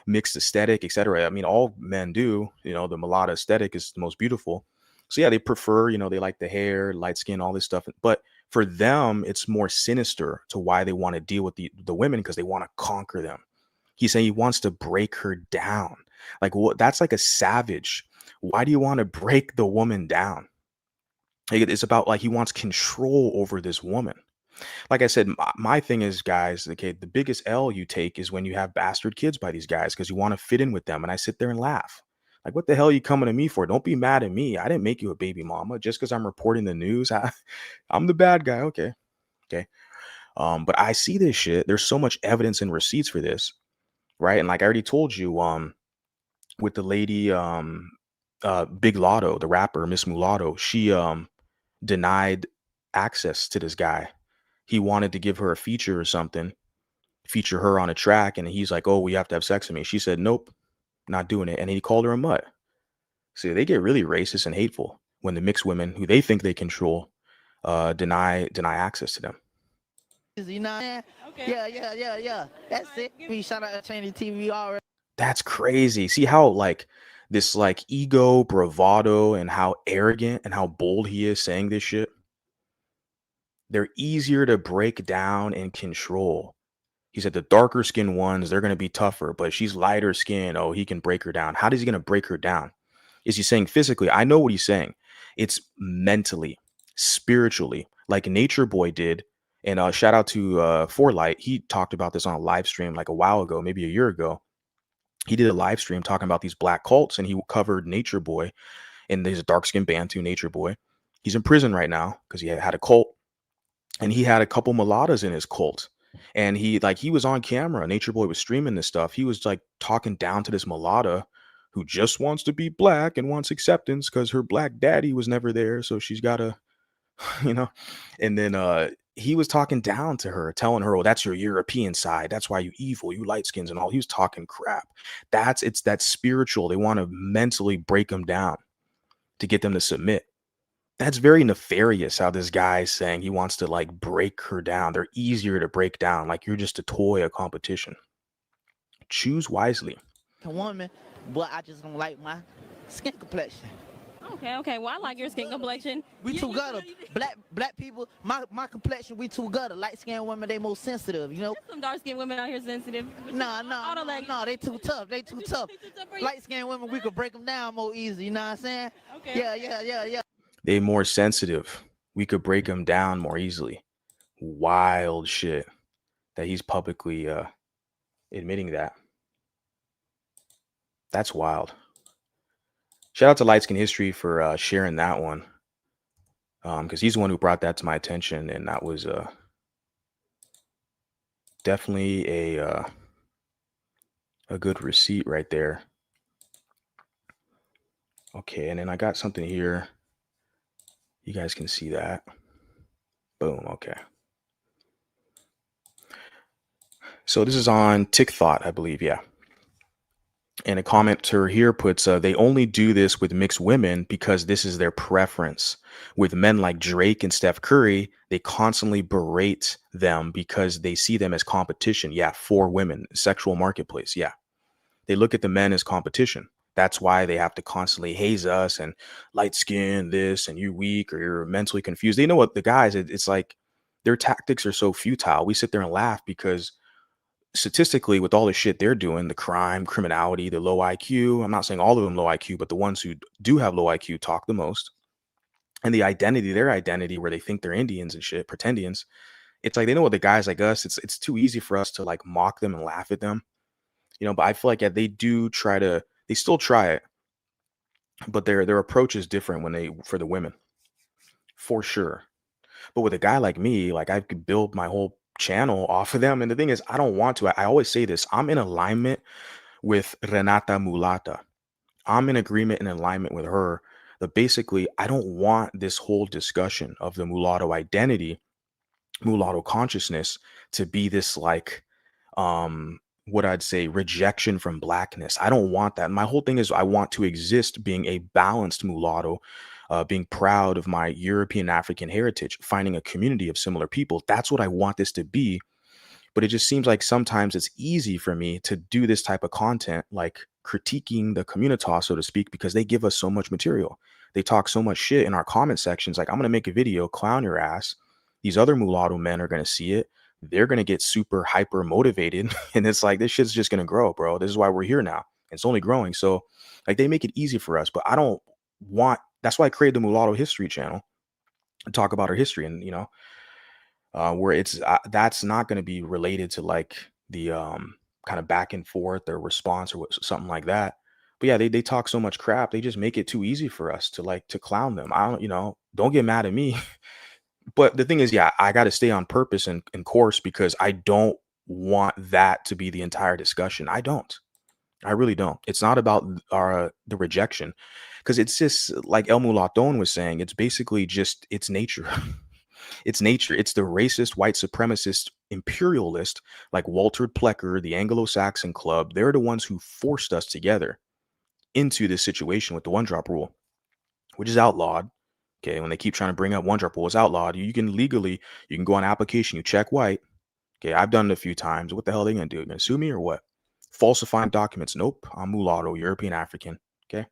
mixed aesthetic, etc. I mean, all men do. The mulatto aesthetic is the most beautiful. So yeah, they prefer, they like the hair, light skin, all this stuff. But for them, it's more sinister to why they want to deal with the women, because they want to conquer them. He's saying he wants to break her down. Like, what? That's like a savage. Why do you want to break the woman down? Like, it's about like he wants control over this woman. Like I said, my thing is, guys, okay, the biggest L you take is when you have bastard kids by these guys, because you want to fit in with them. And I sit there and laugh. Like, what the hell are you coming to me for? Don't be mad at me. I didn't make you a baby mama just because I'm reporting the news. I'm the bad guy. Okay. But I see this shit. There's so much evidence and receipts for this, right? And like I already told you, with the lady, Big Lotto, the rapper, Miss Mulatto, she denied access to this guy. He wanted to give her a feature or something, feature her on a track, and he's like, oh, we have to have sex with me. She said, nope, not doing it. And he called her a mutt. See, they get really racist and hateful when the mixed women, who they think they control, deny access to them. You know? Okay. Yeah. That's it. We shout out to Chinese TV already. That's crazy. See how like this like ego, bravado, and how arrogant and how bold he is saying this shit. They're easier to break down and control. He said the darker skin ones, they're going to be tougher, but she's lighter skin. Oh, he can break her down. How is he going to break her down? Is he saying physically? I know what he's saying. It's mentally, spiritually, like Nature Boy did. And shout out to For Light. He talked about this on a live stream like a while ago, maybe a year ago. He did a live stream talking about these black cults, and he covered Nature Boy, and there's a dark skinned Bantu Nature Boy. He's in prison right now because he had a cult, and he had a couple mulattas in his cult. And he was on camera. Nature Boy was streaming this stuff. He was like talking down to this mulatta who just wants to be black and wants acceptance because her black daddy was never there. So she's got to, and then he was talking down to her, telling her, oh, that's your European side. That's why you evil, you light skins and all. He was talking crap. It's that spiritual. They want to mentally break them down to get them to submit. That's very nefarious how this guy is saying he wants to like break her down. They're easier to break down. Like you're just a toy, a competition. Choose wisely. A woman, but I just don't like my skin complexion. Okay. Well, I like your skin complexion. We too gutter. Black people, my complexion, we too gutter. Light skinned women, they most sensitive, There's some dark skinned women out here sensitive. Nah, they too tough. They too tough. Light skinned women, we could break them down more easy. You know what I'm saying? Okay. Yeah. They more sensitive. we could break him down more easily. Wild shit that he's publicly admitting that. That's wild. Shout out to Light Skin History for sharing that one, because he's the one who brought that to my attention, and that was definitely a good receipt right there. Okay, and then I got something here. You guys can see that. Boom. Okay. So this is on TikTok, I believe. Yeah. And a commenter here puts, they only do this with mixed women because this is their preference. With men like Drake and Steph Curry, they constantly berate them because they see them as competition. Yeah, for women, sexual marketplace. Yeah, they look at the men as competition. That's why they have to constantly haze us and light skin this and you weak or you're mentally confused. They know what the guys, it's like their tactics are so futile. We sit there and laugh because statistically, with all the shit they're doing, the crime, criminality, the low IQ, I'm not saying all of them low IQ, but the ones who do have low IQ talk the most. And the identity, their identity, where they think they're Indians and shit, pretendians, it's like they know what the guys like us, it's too easy for us to like mock them and laugh at them. But I feel like they do try to, they still try it, but their approach is different for the women, for sure. But with a guy like me, like I could build my whole channel off of them. And the thing is, I don't want to. I always say this, I'm in alignment with Renata Mulatta. I'm in agreement and alignment with her that basically I don't want this whole discussion of the mulatto identity, mulatto consciousness to be this like what I'd say rejection from blackness. I don't want that. My whole thing is I want to exist being a balanced mulatto, being proud of my European African heritage, finding a community of similar people. That's what I want this to be. But it just seems like sometimes it's easy for me to do this type of content, like critiquing the communitas, so to speak, because they give us so much material. They talk so much shit in our comment sections. Like, I'm going to make a video, clown your ass. These other mulatto men are going to see it. They're going to get super hyper motivated. And it's like, this shit's just going to grow, bro. This is why we're here now. It's only growing. So like they make it easy for us, but I don't want, that's why I created the Mulatto History channel to talk about our history. And, where it's that's not going to be related to like the kind of back and forth or response or something like that. But yeah, they talk so much crap. They just make it too easy for us to clown them. I don't, don't get mad at me. But the thing is, yeah, I got to stay on purpose and course because I don't want that to be the entire discussion. I really don't. It's not about the rejection, because it's just like El Mulaton was saying. It's basically just it's nature. It's nature. It's the racist, white supremacist, imperialist, like Walter Plecker, the Anglo-Saxon Club. They're the ones who forced us together into this situation with the one-drop rule, which is outlawed. Okay, when they keep trying to bring up one-drop rule, it's outlawed. You can go on application, you check white. Okay, I've done it a few times. What the hell are they gonna do? They're gonna sue me or what? Falsifying documents. Nope, I'm mulatto, European African. Okay.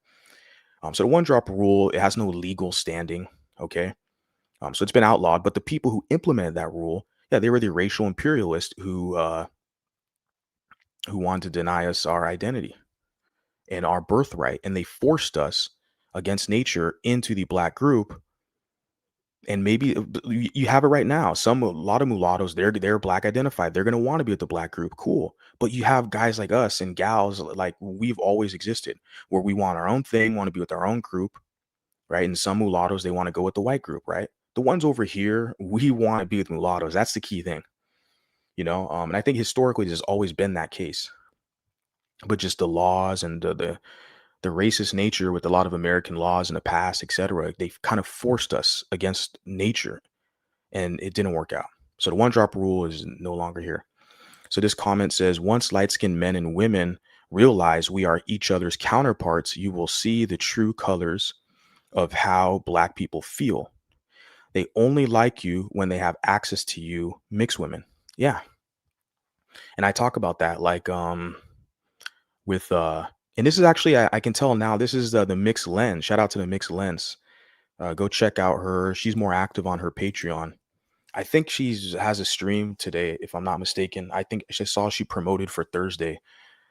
So the one-drop rule, it has no legal standing. Okay. So it's been outlawed, but the people who implemented that rule, yeah, they were the racial imperialists who wanted to deny us our identity and our birthright, and they forced us against nature into the black group. And maybe you have it right now. A lot of mulattoes, they're black identified. They're gonna want to be with the black group. Cool. But you have guys like us and gals, like we've always existed, where we want our own thing, want to be with our own group, right? And some mulattoes, they want to go with the white group, right? The ones over here, we want to be with mulattoes. That's the key thing, and I think historically there's always been that case. But just the laws and the racist nature with a lot of American laws in the past, etc., they've kind of forced us against nature, and it didn't work out. So the one-drop rule is no longer here. So this comment says, once light-skinned men and women realize we are each other's counterparts, you will see the true colors of how black people feel. They only like you when they have access to you, mixed women. Yeah. And I talk about that like with and this is actually I can tell now, this is the Mixed Lens. Shout out to the Mixed Lens. Go check out her. She's more active on her Patreon. I think has a stream today, if I'm not mistaken. I think I saw she promoted for Thursday.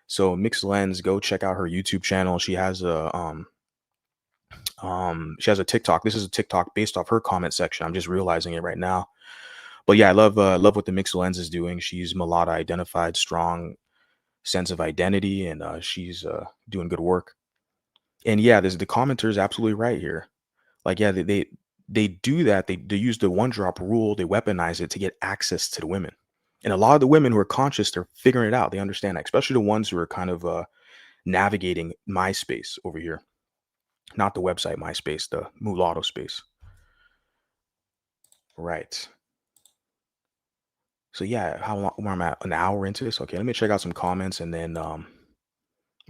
So Mixed Lens, go check out her YouTube channel. She has She has a TikTok. This is a TikTok based off her comment section. I'm just realizing it right now. But yeah, I love what the mixed lens is doing. She's mulatto identified, strong sense of identity, and she's doing good work. And yeah, the commenter is absolutely right here. Like, yeah, they do that. They use the one drop rule. They weaponize it to get access to the women. And a lot of the women who are conscious, they're figuring it out. They understand that, especially the ones who are kind of navigating MySpace over here, not the website MySpace, the mulatto space. Right. So yeah, how long where I'm at? An hour into this. Okay, let me check out some comments, and then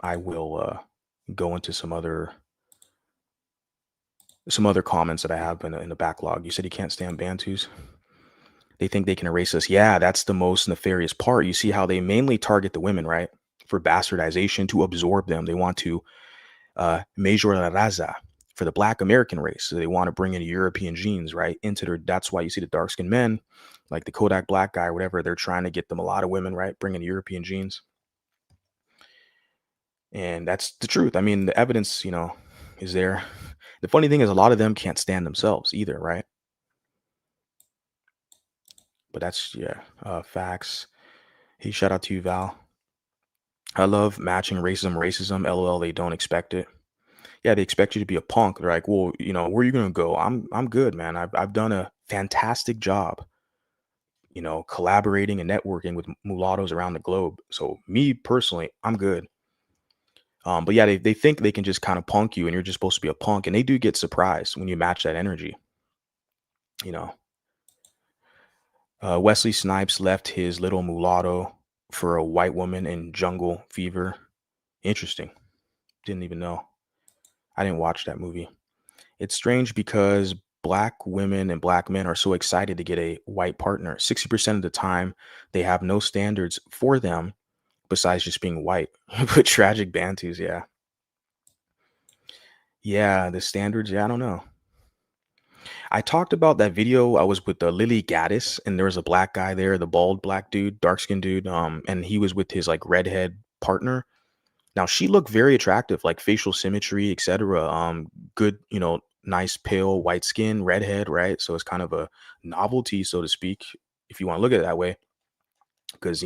I will go into some other comments that I have in the backlog. You said you can't stand Bantus. They think they can erase us. Yeah, that's the most nefarious part. You see how they mainly target the women, right? For bastardization, to absorb them. They want to major la raza for the Black American race. So they want to bring in European genes, right? Into their. That's why you see the dark skinned men, like the Kodak Black guy or whatever. They're trying to get them a lot of women, right? Bring in European genes. And that's the truth. I mean, the evidence, is there. The funny thing is, a lot of them can't stand themselves either, right? But that's, yeah, facts. Hey, shout out to you, Val. I love matching racism. LOL, they don't expect it. Yeah, they expect you to be a punk. They're like, well, where are you gonna go? I'm good, man. I've done a fantastic job, collaborating and networking with mulattoes around the globe. So me personally, I'm good. But yeah, they think they can just kind of punk you, and you're just supposed to be a punk, and they do get surprised when you match that energy. You know, Wesley Snipes left his little mulatto for a white woman in Jungle Fever. Interesting. Didn't even know. I didn't watch that movie. It's strange because Black women and Black men are so excited to get a white partner. 60% of the time, they have no standards for them besides just being white. But tragic Bantus, yeah. Yeah, the standards, yeah, I don't know. I talked about that video. I was with Lily Gaddis, and there was a Black guy there, the bald Black dude, dark skinned dude, and he was with his like redhead partner. Now she looked very attractive, like facial symmetry, etc. Good, nice pale white skin, redhead, right? So it's kind of a novelty, so to speak, if you want to look at it that way. Because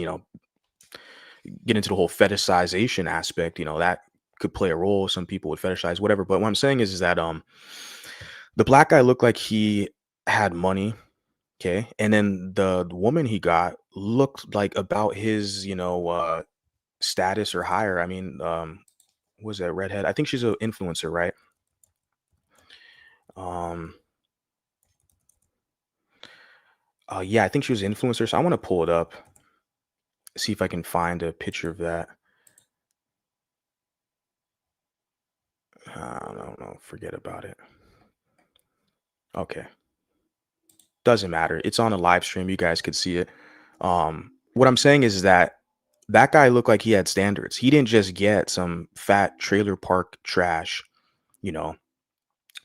get into the whole fetishization aspect, that could play a role. Some people would fetishize whatever. But what I'm saying is that the Black guy looked like he had money, okay, and then the woman he got looked like about his, status or higher. I mean, was that redhead? I think she's an influencer, right? Um, yeah, I think she was an influencer. So I want to pull it up, see if I can find a picture of that. I don't know. Forget about it. Okay, doesn't matter. It's on a live stream. You guys could see it. What I'm saying is that guy looked like he had standards. He didn't just get some fat trailer park trash, you know.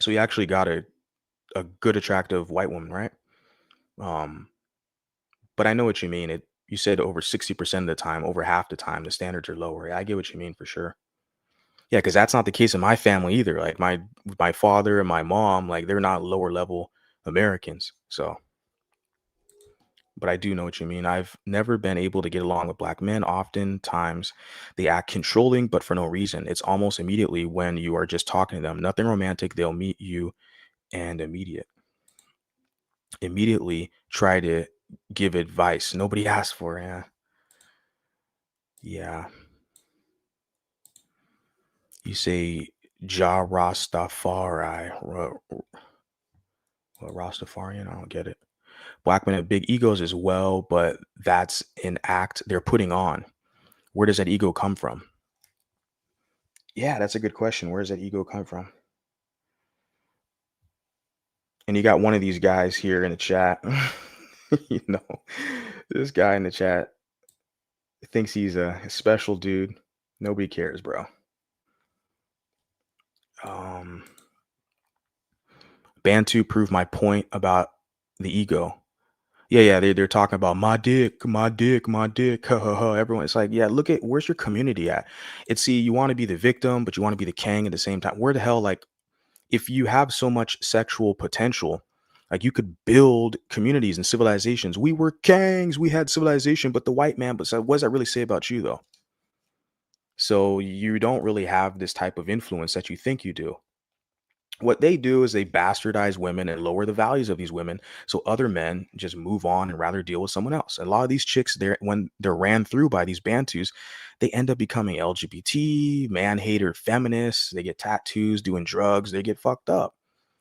So he actually got a good, attractive white woman, right? Um, but I know what you mean. You said over 60% of the time, over half the time, the standards are lower. Yeah, I get what you mean for sure. Yeah, because that's not the case in my family either. Like my father and my mom, like they're not lower level Americans. So, but I do know what you mean. I've never been able to get along with Black men. Oftentimes, they act controlling, but for no reason. It's almost immediately when you are just talking to them. Nothing romantic. They'll meet you and immediately try to give advice. Nobody asked for it. Yeah. Yeah. You say Ja Rastafari. Rastafarian? I don't get it. Black men have big egos as well, but that's an act they're putting on. Where does that ego come from? Yeah, that's a good question. Where does that ego come from? And you got one of these guys here in the chat. you know, this guy in the chat thinks he's a special dude. Nobody cares, bro. Bantu proved my point about the ego. Yeah, they're talking about my dick, my dick, my dick. Everyone, it's like, yeah, look at where's your community at? You want to be the victim, but you want to be the king at the same time. Where the hell, like, if you have so much sexual potential, like you could build communities and civilizations. We were kings, we had civilization, but the white man, but so what does that really say about you though? So you don't really have this type of influence that you think you do. What they do is they bastardize women and lower the values of these women, so other men just move on and rather deal with someone else. A lot of these chicks, they're when they're ran through by these bantus, they end up becoming LGBT, man hater feminists. They get tattoos, doing drugs, they get fucked up.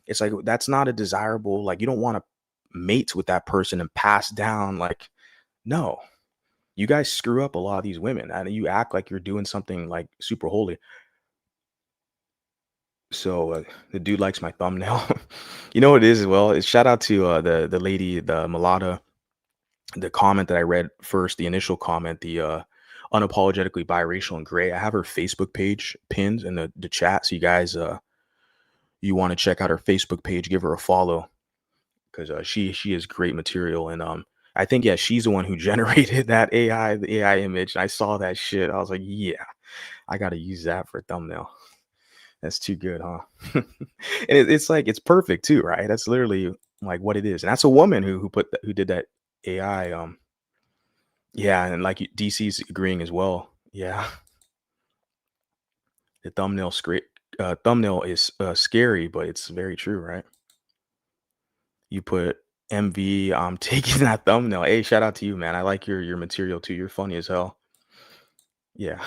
It's like that's not a desirable, like you don't want to mate with that person and pass down, like, no. You guys screw up a lot of these women and you act like you're doing something like super holy. So the dude likes my thumbnail. You know what it is as well? Is shout out to the lady, the Mulatto, the comment that I read first, the initial comment, the unapologetically biracial and gray. I have her Facebook page pinned in the chat. So you guys you want to check out her Facebook page, give her a follow because she is great material. And I think yeah, she's the one who generated that the AI image. I saw that shit. I was like, yeah, I gotta use that for a thumbnail. That's too good, huh? And it's like it's perfect too, right? That's literally like what it is, and that's a woman who did that AI. Yeah, and like DC's agreeing as well. Yeah, the thumbnail is scary, but it's very true, right? You put MV, I'm taking that thumbnail. Hey, shout out to you, man. I like your material too. You're funny as hell. Yeah.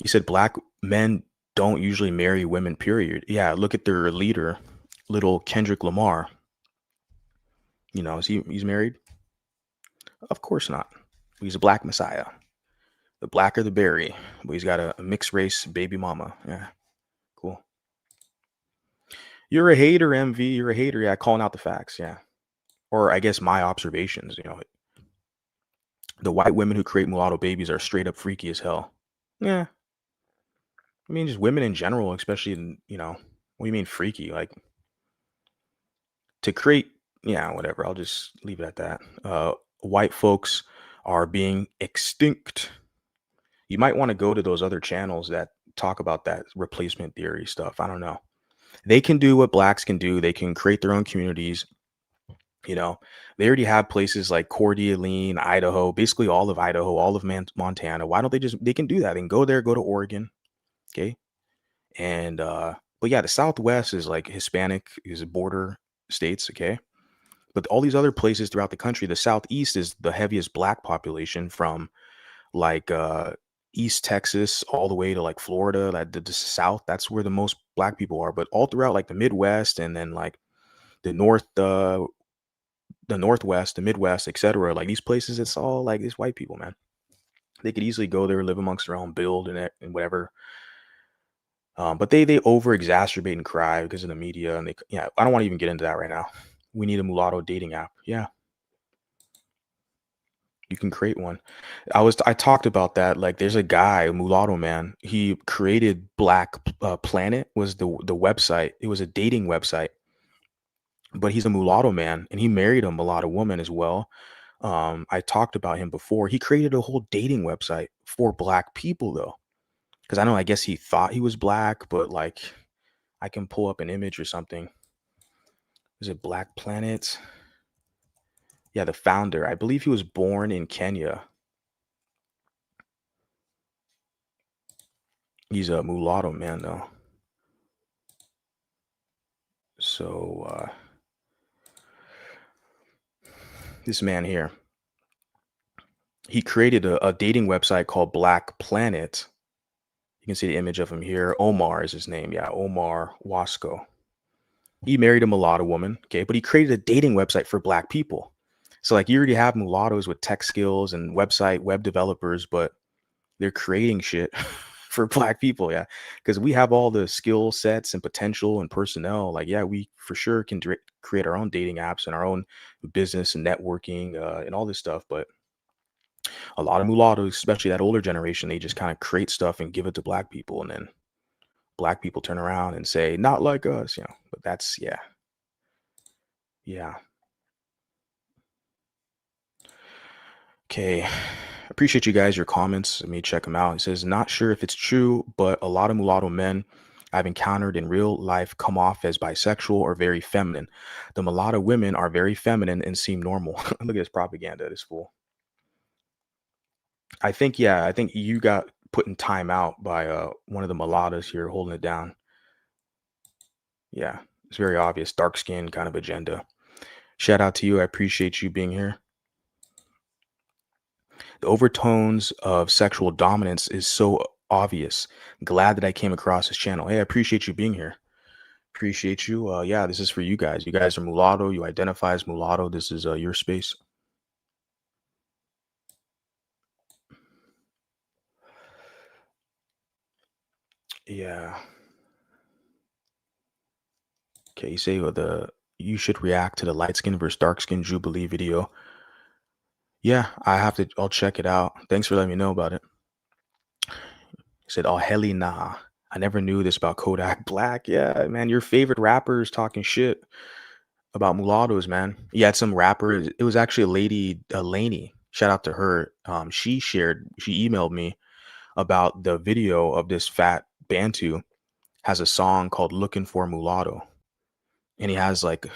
You said black men don't usually marry women, period. Yeah, look at their leader, little Kendrick Lamar. You know, he's married? Of course not. He's a black messiah. The blacker the berry. But he's got a mixed race baby mama. Yeah, cool. You're a hater, MV. You're a hater. Yeah, calling out the facts. Yeah. Or I guess my observations, the white women who create mulatto babies are straight up freaky as hell. Yeah. I mean, just women in general, especially what do you mean freaky? Like to create, yeah, whatever. I'll just leave it at that. White folks are being extinct. You might want to go to those other channels that talk about that replacement theory stuff. I don't know. They can do what blacks can do. They can create their own communities. They already have places like Coeur d'Alene, Idaho, basically all of Idaho, all of Montana. Why don't they can do that? They can go there, go to Oregon. Okay. And, but yeah, the Southwest is like Hispanic, is border states. Okay. But all these other places throughout the country, the Southeast is the heaviest black population from like East Texas all the way to like Florida, like the South. That's where the most black people are. But all throughout like the Midwest and then like the Northwest, the Midwest, etc. Like these places, it's all like these white people, man. They could easily go there, live amongst their own, build and whatever. But they over exacerbate and cry because of the media, and I don't want to even get into that right now. We need a mulatto dating app. Yeah, you can create one. I talked about that. Like, there's a guy, a mulatto man. He created Black Planet was the website. It was a dating website, but he's a mulatto man, and he married a mulatto woman as well. I talked about him before. He created a whole dating website for black people though, because I guess he thought he was black, but like I can pull up an image or something. Is it Black Planet? Yeah, the founder. I believe he was born in Kenya. He's a mulatto man though. So this man here, he created a dating website called Black Planet. You can see the image of him here. Omar is his name. Yeah, Omar Wasco. He married a mulatto woman, okay, but he created a dating website for black people. So like you already have mulattoes with tech skills and web developers, but they're creating shit for black people, yeah, because we have all the skill sets and potential and personnel. Like, yeah, we for sure can create our own dating apps and our own business and networking and all this stuff. But a lot of mulattoes, especially that older generation, they just kind of create stuff and give it to black people, and then black people turn around and say, "Not like us," But that's yeah. Okay. appreciate you guys, your comments. Let me check them out. It says, not sure if it's true, but a lot of mulatto men I've encountered in real life come off as bisexual or very feminine. The mulatto women are very feminine and seem normal. Look at this propaganda, this fool. I think, yeah, I think you got put in time out by one of the mulattas here holding it down. Yeah, it's very obvious, dark skin kind of agenda. Shout out to you. I appreciate you being here. The overtones of sexual dominance is so obvious. Glad that I came across this channel. Hey, I appreciate you being here. Appreciate you. Yeah, this is for you guys. You guys are mulatto. You identify as mulatto. This is your space. Yeah. Okay, you say you should react to the light skin versus dark skin Jubilee video. Yeah, I'll check it out. Thanks for letting me know about it. He said, oh, helly nah. I never knew this about Kodak Black. Yeah, man, your favorite rapper is talking shit about mulattoes, man. You had some rapper. It was actually a lady, Lainey. Shout out to her. She emailed me about the video of this fat Bantu has a song called Looking for Mulatto. And he has like,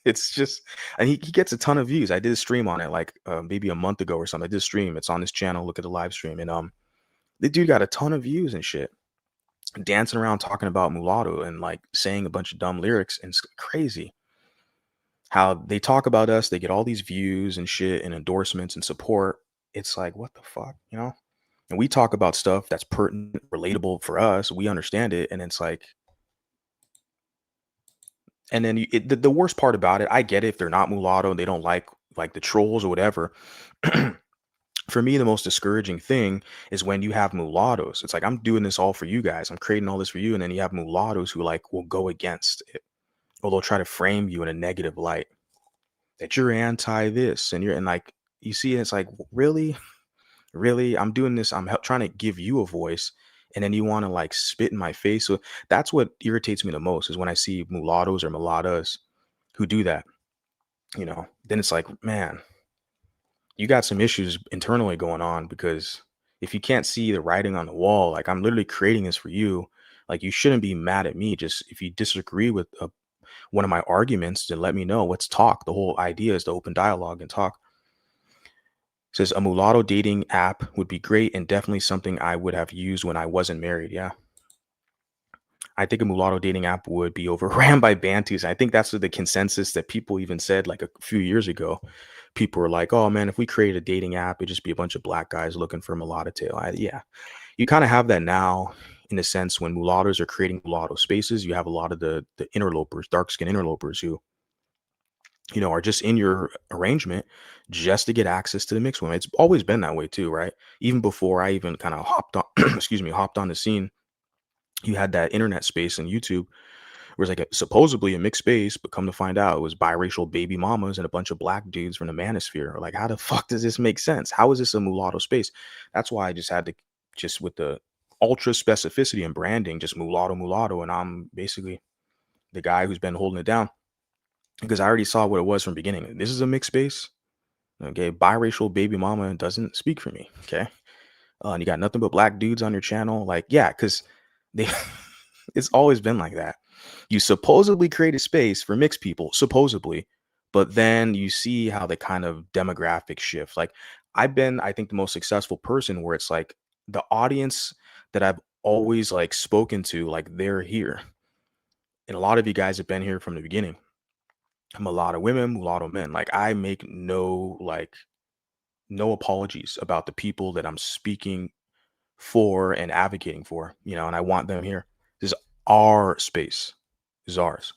it's just, and he gets a ton of views. I did a stream on it like maybe a month ago or something. I did a stream. It's on his channel. Look at the live stream. And the dude got a ton of views and shit. Dancing around talking about mulatto and like saying a bunch of dumb lyrics. And it's crazy how they talk about us. They get all these views and shit and endorsements and support. It's like, what the fuck, And we talk about stuff that's pertinent, relatable for us. We understand it. And it's like, and then the worst part about it, I get it if they're not mulatto and they don't like the trolls or whatever. For me, the most discouraging thing is when you have mulattoes. It's like, I'm doing this all for you guys. I'm creating all this for you. And then you have mulattoes who like will go against it, or they'll try to frame you in a negative light that you're anti this and like, you see, it's like, really, I'm doing this. I'm trying to give you a voice. And then you want to like spit in my face. So that's what irritates me the most is when I see mulattoes or mulattas who do that, then it's like, man, you got some issues internally going on, because if you can't see the writing on the wall, like I'm literally creating this for you, like you shouldn't be mad at me. Just if you disagree with one of my arguments, then let me know. Let's talk. The whole idea is to open dialogue and talk. It says a mulatto dating app would be great and definitely something I would have used when I wasn't married. Yeah. I think a mulatto dating app would be overran by Bantus. I think that's the consensus that people even said like a few years ago. People were like, oh man, if we create a dating app, it'd just be a bunch of black guys looking for a mulatto tail. Yeah, you kind of have that now in a sense when mulattoes are creating mulatto spaces. You have a lot of the interlopers, dark skin interlopers who, are just in your arrangement just to get access to the mixed women. It's always been that way too, right? Even before I even kind of hopped on, hopped on the scene, you had that internet space and YouTube where it's like supposedly a mixed space, but come to find out it was biracial baby mamas and a bunch of black dudes from the manosphere. Like, how the fuck does this make sense? How is this a mulatto space? That's why I just had to, just with the ultra specificity and branding, just mulatto. And I'm basically the guy who's been holding it down because I already saw what it was from the beginning. This is a mixed space. Okay. Biracial baby mama doesn't speak for me. Okay. And you got nothing but black dudes on your channel. Like, yeah, because they, it's always been like that. You supposedly create a space for mixed people, supposedly, but then you see how the kind of demographic shift. Like I've been, I think, the most successful person where it's like the audience that I've always like spoken to, like they're here. And a lot of you guys have been here from the beginning. Mulatto women, mulatto men. Like I make no apologies about the people that I'm speaking for and advocating for, and I want them here. This is our space. This is ours.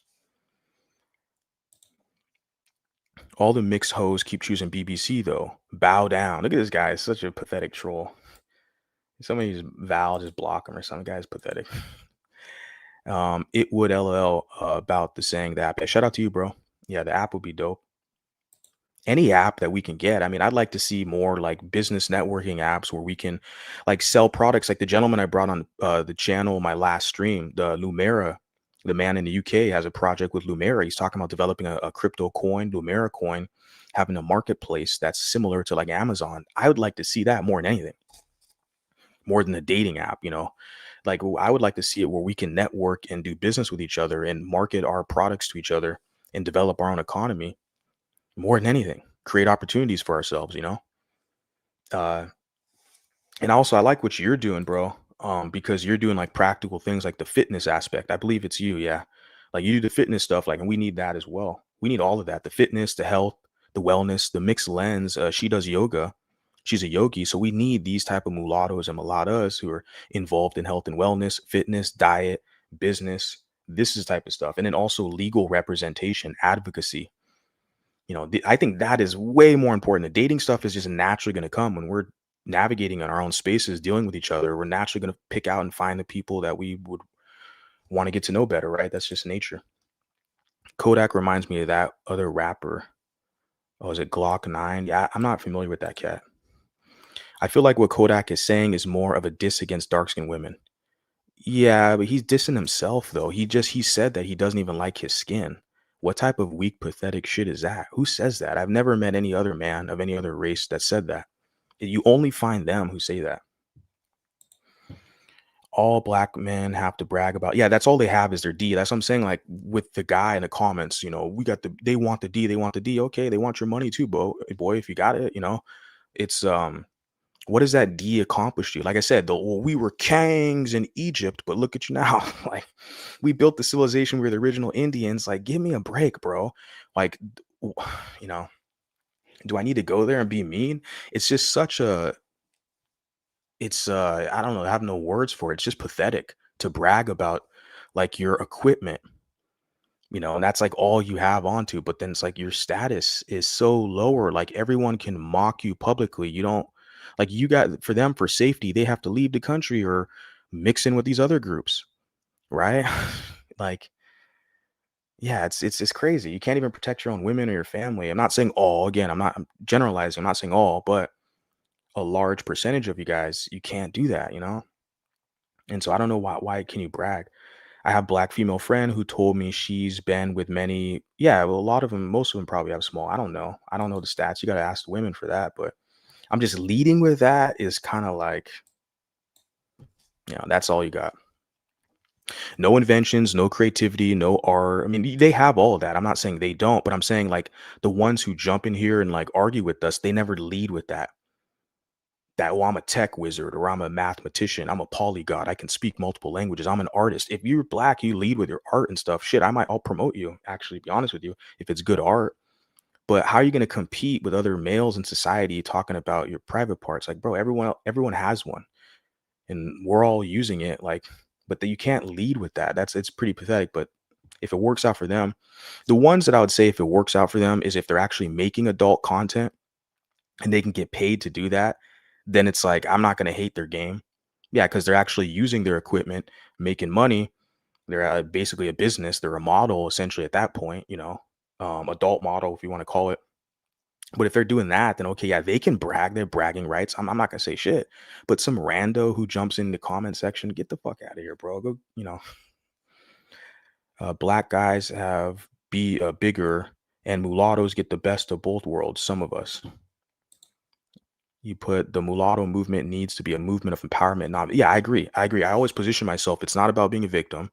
All the mixed hoes keep choosing BBC though. Bow down. Look at this guy. He's such a pathetic troll. Somebody just Val just block him or some guy's pathetic. It would LL about the saying the app. Yeah, shout out to you, bro. Yeah, the app would be dope. Any app that we can get. I mean, I'd like to see more like business networking apps where we can like sell products. Like the gentleman I brought on the channel, my last stream, the Lumera, the man in the UK has a project with Lumera. He's talking about developing a crypto coin, Lumera coin, having a marketplace that's similar to like Amazon. I would like to see that more than anything, more than a dating app, you know. Like I would like to see it where we can network and do business with each other and market our products to each other and develop our own economy more than anything. Create opportunities for ourselves, you know. Uh, and also, I like what you're doing, bro. Because you're doing like practical things like the fitness aspect. I believe it's you, yeah. Like you do the fitness stuff, like, and we need that as well. We need all of that: the fitness, the health, the wellness, the mixed lens. She does yoga. She's a yogi, so we need these type of mulattoes and mulattas who are involved in health and wellness, fitness, diet, business. This is type of stuff, and then also legal representation, advocacy. You know, I think that is way more important. The dating stuff is just naturally going to come when we're navigating in our own spaces, dealing with each other. We're naturally going to pick out and find the people that we would want to get to know better, right? That's just nature. Kodak reminds me of that other rapper. Oh, is it Glock 9? Yeah, I'm not familiar with that cat. I feel like what Kodak is saying is more of a diss against dark skinned women. Yeah, but he's dissing himself though. He said that he doesn't even like his skin. What type of weak, pathetic shit is that? Who says that? I've never met any other man of any other race that said that. You only find them who say that. All black men have to brag about. Yeah, that's all they have is their D. That's what I'm saying. Like with the guy in the comments, you know, they want the D, they want the D. Okay, they want your money too, boy, if you got it, you know. It's what does that D accomplish to you? Like I said, well, we were kings in Egypt, but look at you now. Like we built the civilization. We were the original Indians. Like, give me a break, bro. Like, you know, do I need to go there and be mean? It's just such a, it's I don't know, I have no words for it. It's just pathetic to brag about like your equipment, you know, and that's like all you have onto. But then it's like your status is so lower, like everyone can mock you publicly. You don't like you got for them for safety, they have to leave the country or mix in with these other groups, right? Like, yeah, it's crazy. You can't even protect your own women or your family. I'm not saying all, again, I'm generalizing, I'm not saying all, but a large percentage of you guys, you can't do that, you know? And so I don't know why can you brag? I have black female friend who told me she's been with many, yeah, well, a lot of them, most of them probably have small. I don't know. I don't know the stats. You got to ask the women for that. But I'm just leading with that is kind of like, you know, that's all you got. No inventions, no creativity, no art. I mean, they have all of that. I'm not saying they don't, but I'm saying like the ones who jump in here and like argue with us, they never lead with that. That, oh, I'm a tech wizard or I'm a mathematician, I'm a polyglot, I can speak multiple languages, I'm an artist. If you're black, you lead with your art and stuff. Shit, I'll promote you, actually, be honest with you, if it's good art. But how are you going to compete with other males in society talking about your private parts? Like, bro, everyone has one and we're all using it. Like, but you can't lead with that. It's pretty pathetic. But if it works out for them, the ones that I would say if it works out for them is if they're actually making adult content and they can get paid to do that, then it's like, I'm not going to hate their game. Yeah, because they're actually using their equipment, making money. They're basically a business. They're a model essentially at that point, you know, adult model, if you want to call it. But if they're doing that, then okay, yeah, they can brag. They're bragging rights. I'm not going to say shit. But some rando who jumps in the comment section, get the fuck out of here, bro. Go, you know, black guys have be bigger and mulattoes get the best of both worlds. Some of us. You put the mulatto movement needs to be a movement of empowerment. Not, yeah, I agree. I agree. I always position myself. It's not about being a victim.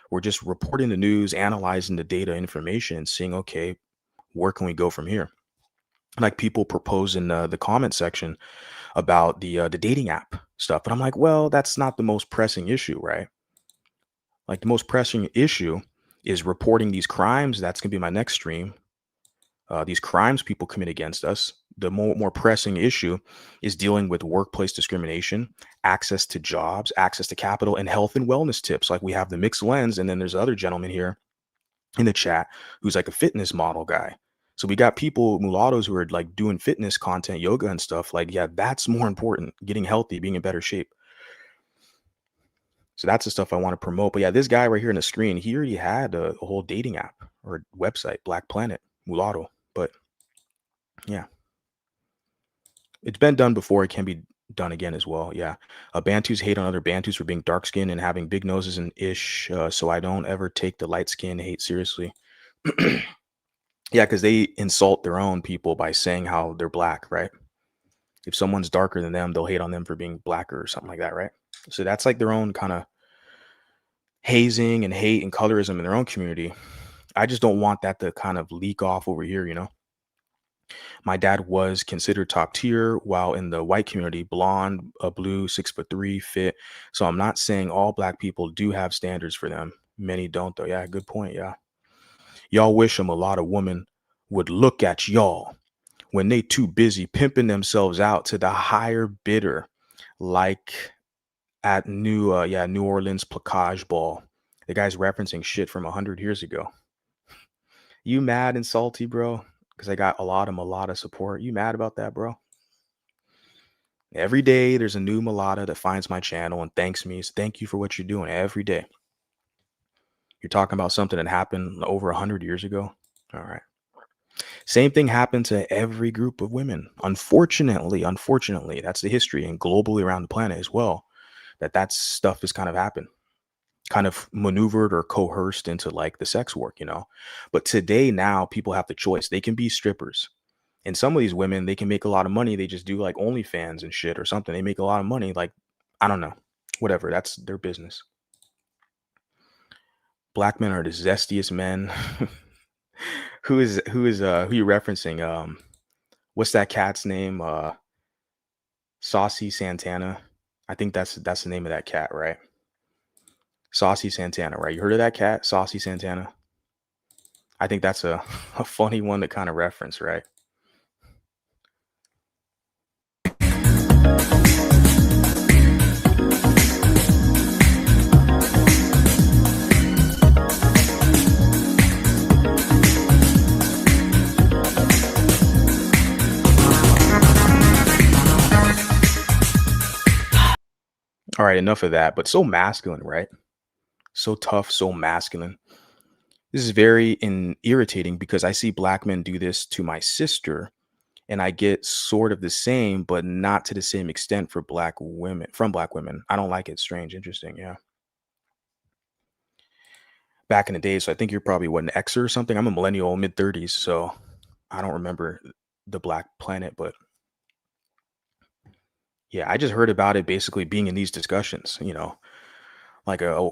We're just reporting the news, analyzing the data, information, and seeing, okay, where can we go from here? Like people propose in the comment section about the dating app stuff, but I'm like, well, that's not the most pressing issue, right? Like the most pressing issue is reporting these crimes. That's gonna be my next stream. These crimes people commit against us. The more pressing issue is dealing with workplace discrimination, access to jobs, access to capital, and health and wellness tips. Like we have the mixed lens, and then there's other gentleman here in the chat who's like a fitness model guy. So we got people, mulattoes, who are like doing fitness content, yoga and stuff. Like, yeah, that's more important. Getting healthy, being in better shape. So that's the stuff I want to promote. But yeah, this guy right here in the screen, he already had a whole dating app or website, Black Planet Mulatto. But yeah. It's been done before. It can be done again as well. Yeah. Bantus hate on other Bantus for being dark skinned and having big noses and ish. So I don't ever take the light skin hate seriously. Yeah, because they insult their own people by saying how they're black, right? If someone's darker than them, they'll hate on them for being blacker or something like that, right? So that's like their own kind of hazing and hate and colorism in their own community. I just don't want that to kind of leak off over here, you know? My dad was considered top tier, while in the white community, blonde, blue, 6'3", fit. So I'm not saying all black people do have standards for them. Many don't, though. Yeah, good point. Yeah. Y'all wish a mulatto woman would look at y'all when they too busy pimping themselves out to the higher bidder, like at New Orleans Placage Ball. The guy's referencing shit from 100 years ago. You mad and salty, bro? Because I got a lot of mulatto support. You mad about that, bro? Every day there's a new mulatto that finds my channel and thanks me. So thank you for what you're doing every day. You're talking about something that happened over 100 years ago. All right. Same thing happened to every group of women. Unfortunately, that's the history, and globally around the planet as well, that stuff has kind of happened, kind of maneuvered or coerced into like the sex work, you know. But today, now people have the choice. They can be strippers. And some of these women, they can make a lot of money. They just do like OnlyFans and shit or something. They make a lot of money. Like, I don't know, whatever. That's their business. Black men are the zestiest men. who who you referencing? What's that cat's name? Saucy Santana. I think that's the name of that cat, right? Saucy Santana, right? You heard of that cat, Saucy Santana? I think that's a funny one to kind of reference, right? All right, enough of that. But so masculine, right? So tough, so masculine. This is very irritating because I see black men do this to my sister, and I get sort of the same, but not to the same extent for black women, from black women. I don't like it. Strange, interesting. Yeah. Back in the day, so I think you're probably what, an Xer or something. I'm a millennial, mid-30s, so I don't remember the Black Planet, but yeah, I just heard about it basically being in these discussions. You know, like a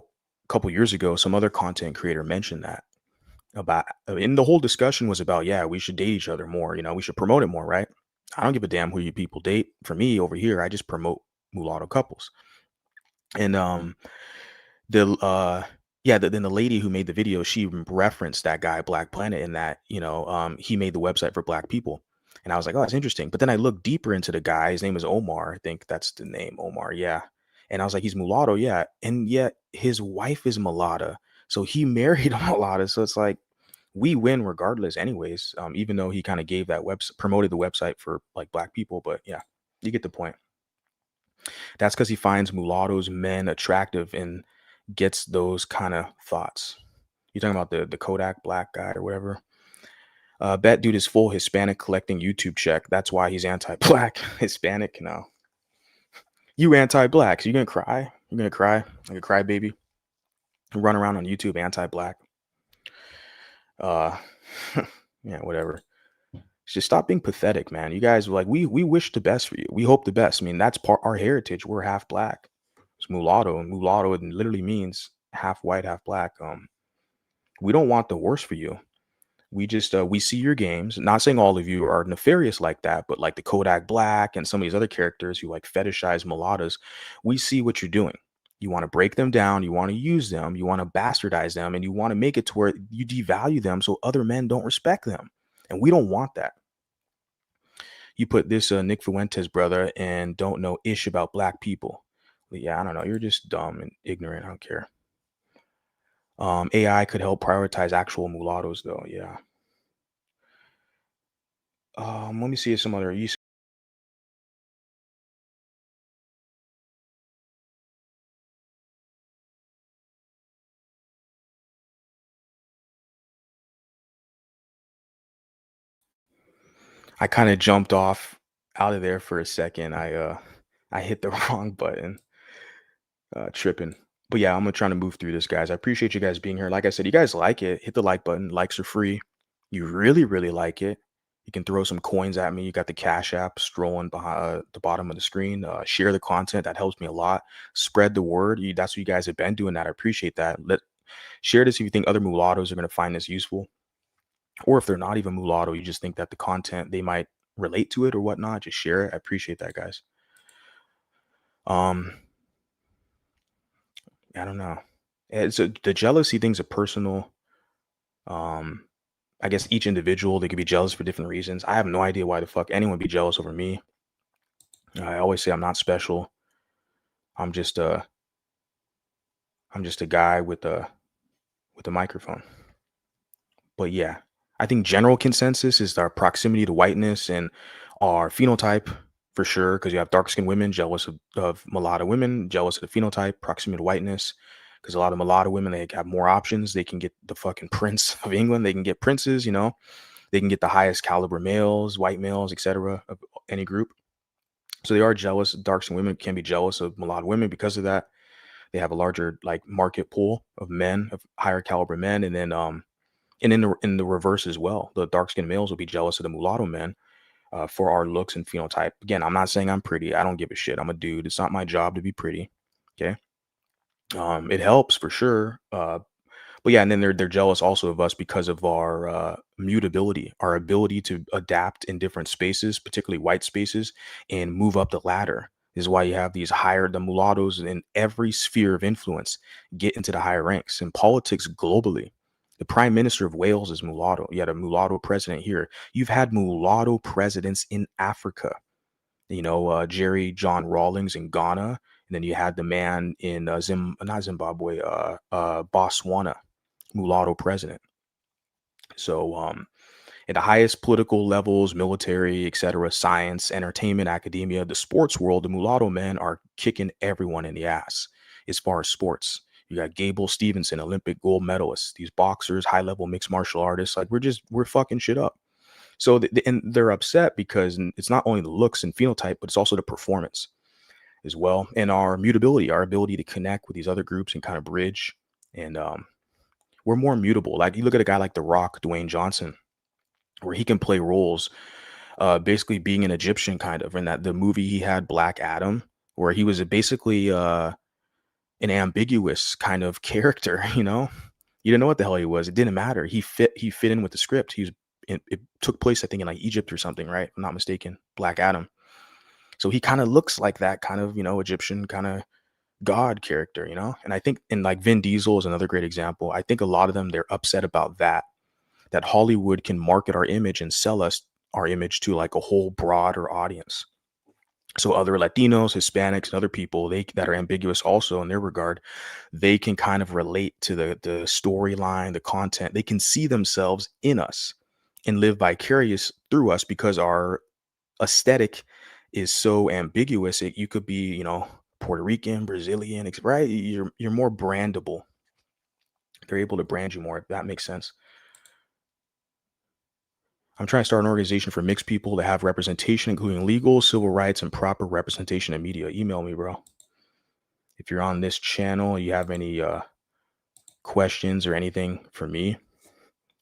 couple years ago, some other content creator mentioned that about, and the whole discussion was about, yeah, we should date each other more. You know, we should promote it more, right? I don't give a damn who you people date. For me over here, I just promote mulatto couples. And the yeah, then the lady who made the video, she referenced that guy Black Planet, in that, you know, he made the website for black people. And I was like, oh, that's interesting. But then I looked deeper into the guy. His name is Omar. I think that's the name, Omar. Yeah. And I was like, he's mulatto, yeah. And yet his wife is mulatto. So he married a mulatto. So it's like, we win regardless anyways, even though he kind of gave that website, promoted the website for like black people. But yeah, you get the point. That's because he finds mulattoes, men, attractive, and gets those kind of thoughts. You're talking about the Kodak black guy or whatever. Bet dude is full Hispanic collecting YouTube check. That's why he's anti-black. Hispanic? No. You anti-black. So you're gonna cry? You're gonna cry like a crybaby? Run around on YouTube anti-black. Yeah, whatever. Just stop being pathetic, man. You guys, like, we wish the best for you. We hope the best. I mean, that's part our heritage. We're half black. It's mulatto, and mulatto, it literally means half white, half black. We don't want the worst for you. We just we see your games. Not saying all of you are nefarious like that, but like the Kodak Black and some of these other characters who like fetishize mulattoes, we see what you're doing. You want to break them down, you want to use them, you want to bastardize them, and you want to make it to where you devalue them so other men don't respect them. And we don't want that. You put this Nick Fuentes brother and don't know ish about black people. But yeah, I don't know. You're just dumb and ignorant. I don't care. AI could help prioritize actual mulattoes, though. Yeah. Let me see if some other. I kind of jumped off out of there for a second. I hit the wrong button. Tripping. But yeah, I'm gonna try to move through this, guys. I appreciate you guys being here. Like I said, you guys like it, hit the like button. Likes are free. you really, really like it, you can throw some coins at me. You got the Cash App strolling behind the bottom of the screen. Share the content. That helps me a lot. Spread the word. That's what you guys have been doing. That I appreciate that. Share this if you think other mulattoes are going to find this useful, or if they're not even mulatto, you just think that the content they might relate to it or whatnot. Just share it. I appreciate that, guys. I don't know. The jealousy thing's a personal. I guess each individual, they could be jealous for different reasons. I have no idea why the fuck anyone would be jealous over me. I always say I'm not special. I'm just a guy with a microphone. But yeah, I think general consensus is our proximity to whiteness and our phenotype for sure. Because you have dark skinned women jealous of mulatto women, jealous of the phenotype, proximity to whiteness. Because a lot of mulatto women, they have more options. They can get the fucking Prince of England. They can get princes. They can get the highest caliber males, white males, etc. of any group. So they are jealous. Dark skinned women can be jealous of mulatto women because of that. They have a larger like market pool of men, of higher caliber men, and then and in the reverse as well, the dark skinned males will be jealous of the mulatto men for our looks and phenotype. Again, I'm not saying I'm pretty. I don't give a shit. I'm a dude. It's not my job to be pretty. Okay. It helps for sure. But yeah, and then they're jealous also of us because of our mutability, our ability to adapt in different spaces, particularly white spaces, and move up the ladder. This is why you have the mulattoes in every sphere of influence get into the higher ranks in politics globally. The prime minister of Wales is mulatto. You had a mulatto president here. You've had mulatto presidents in Africa. Jerry John Rawlings in Ghana, and then you had the man in not Zimbabwe, Botswana, mulatto president. So at the highest political levels, military, etc., science, entertainment, academia, the sports world, the mulatto men are kicking everyone in the ass as far as sports. You got Gable Stevenson, Olympic gold medalist, these boxers, high-level mixed martial artists. Like we're fucking shit up. So and they're upset because it's not only the looks and phenotype, but it's also the performance as well, and our mutability, our ability to connect with these other groups and kind of bridge. And we're more mutable. Like you look at a guy like The Rock, Dwayne Johnson, where he can play roles, basically being an Egyptian kind of. In that the movie he had Black Adam, where he was basically an ambiguous kind of character. You didn't know what the hell he was. It didn't matter. He fit in with the script. It took place, I think, in like Egypt or something, right? If I'm not mistaken. Black Adam. So he kind of looks like that kind of Egyptian kind of god character, and I think in like Vin Diesel is another great example. I think a lot of them, they're upset about that Hollywood can market our image and sell us our image to like a whole broader audience. So other Latinos, Hispanics, and other people that are ambiguous also in their regard, they can kind of relate to the storyline, the content. They can see themselves in us and live vicarious through us because our aesthetic is so ambiguous. You could be, Puerto Rican, Brazilian, right? You're more brandable. They're able to brand you more, if that makes sense. I'm trying to start an organization for mixed people to have representation, including legal, civil rights, and proper representation in media. Email me, bro. If you're on this channel, you have any questions or anything for me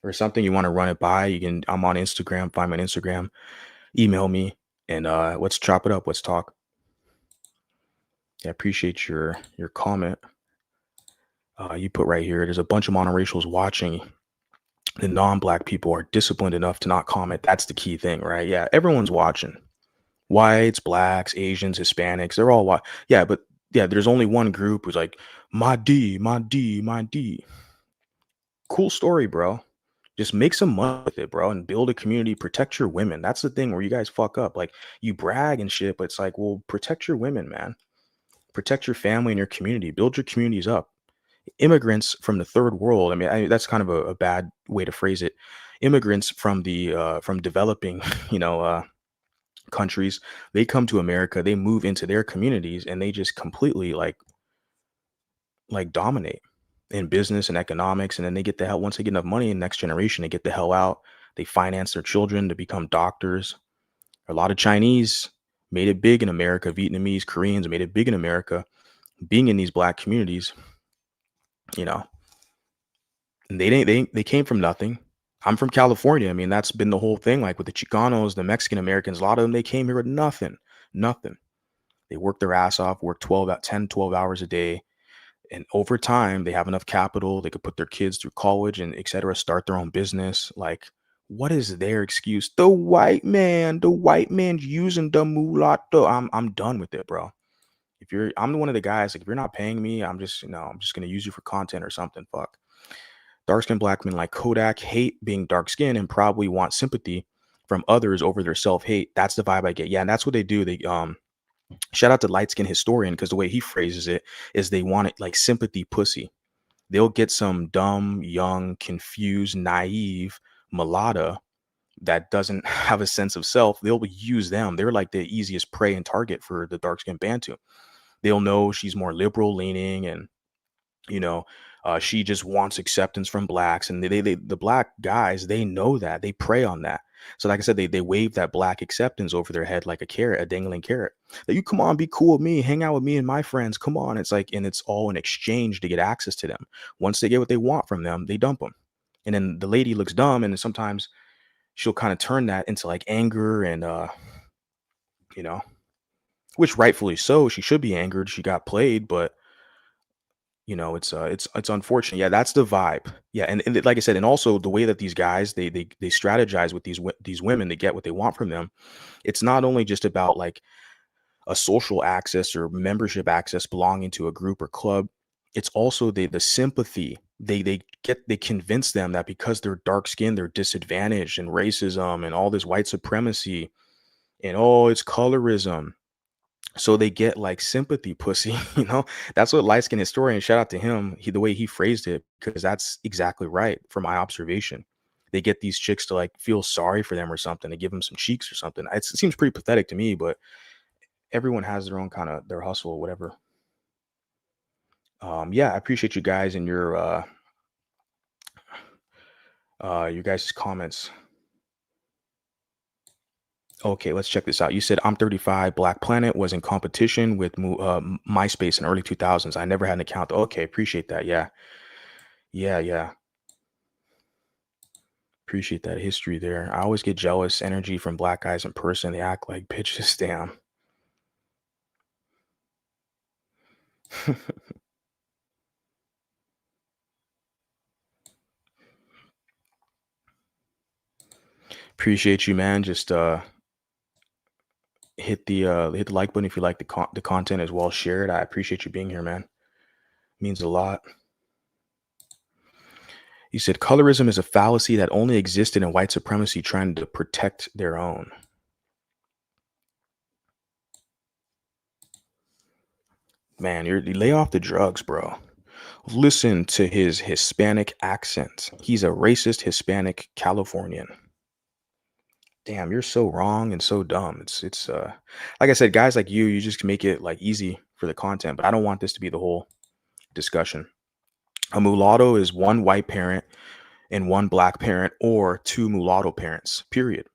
or something you want to run it by, I'm on Instagram, find me on Instagram, email me, and let's chop it up. Let's talk. I appreciate your comment. You put right here, there's a bunch of monoracials watching. The non-black people are disciplined enough to not comment. That's the key thing, right? Yeah, everyone's watching. Whites, blacks, Asians, Hispanics, they're all watching. Yeah, but yeah, there's only one group who's like, my D, my D, my D. Cool story, bro. Just make some money with it, bro, and build a community. Protect your women. That's the thing where you guys fuck up. Like, you brag and shit, but it's like, well, protect your women, man. Protect your family and your community. Build your communities up. Immigrants from the third world. I mean, that's kind of a bad way to phrase it. Immigrants from the from developing, countries, they come to America, they move into their communities, and they just completely like dominate in business and economics. And then they get the hell, once they get enough money in the next generation, they get the hell out. They finance their children to become doctors. A lot of Chinese made it big in America. Vietnamese, Koreans made it big in America, being in these black communities. And they came from nothing. I'm from California. I mean, that's been the whole thing. Like with the Chicanos, the Mexican Americans, a lot of them, they came here with nothing, nothing. They work their ass off, work 12 out 10, 12 hours a day. And over time, they have enough capital. They could put their kids through college and et cetera, start their own business. Like, what is their excuse? The white man's using the mulatto. I'm done with it, bro. If you're, I'm one of the guys, like, if you're not paying me, I'm just going to use you for content or something. Fuck. Dark skinned black men like Kodak hate being dark skinned and probably want sympathy from others over their self hate. That's the vibe I get. Yeah. And that's what they do. Shout out to light skinned historian, because the way he phrases it is they want it like sympathy pussy. They'll get some dumb, young, confused, naive mulatto that doesn't have a sense of self. They'll use them. They're like the easiest prey and target for the dark skinned Bantu. They'll know she's more liberal leaning, and you know she just wants acceptance from blacks, and the black guys, they know that, they prey on that. So like I said, they wave that black acceptance over their head like a carrot, a dangling carrot, that you come on, be cool with me, hang out with me and my friends, come on. It's like, and it's all in exchange to get access to them. Once they get what they want from them, they dump them. And then the lady looks dumb, and then sometimes she'll kind of turn that into like anger, and you know which rightfully so, she should be angered, she got played. But it's unfortunate. Yeah, that's the vibe. Yeah, and like I said, and also the way that these guys, they strategize with these women to get what they want from them. It's not only just about like a social access or membership access, belonging to a group or club. It's also the sympathy. They convince them that because they're dark skinned, they're disadvantaged, and racism and all this white supremacy, and oh, it's colorism. So they get like sympathy pussy. That's what light skin historian, shout out to him, the way he phrased it, because that's exactly right from my observation. They get these chicks to like feel sorry for them or something, to give them some cheeks or something. It seems pretty pathetic to me, but everyone has their own kind of their hustle or whatever. Yeah, I appreciate you guys and your guys' comments. Okay, let's check this out. You said I'm 35. Black Planet was in competition with MySpace in early 2000s. I never had an account. Okay, appreciate that. Yeah, yeah. Appreciate that history there. I always get jealous energy from black guys in person. They act like bitches. Damn. Appreciate you, man. Just hit the like button if you like the content as well. Share it. I appreciate you being here, man. Means a lot. You said colorism is a fallacy that only existed in white supremacy trying to protect their own. Man, you lay off the drugs, bro. Listen to his Hispanic accent. He's a racist Hispanic Californian. Damn, you're so wrong and so dumb. It's like I said, guys like you just make it like easy for the content, but I don't want this to be the whole discussion. A mulatto is one white parent and one black parent, or two mulatto parents, period.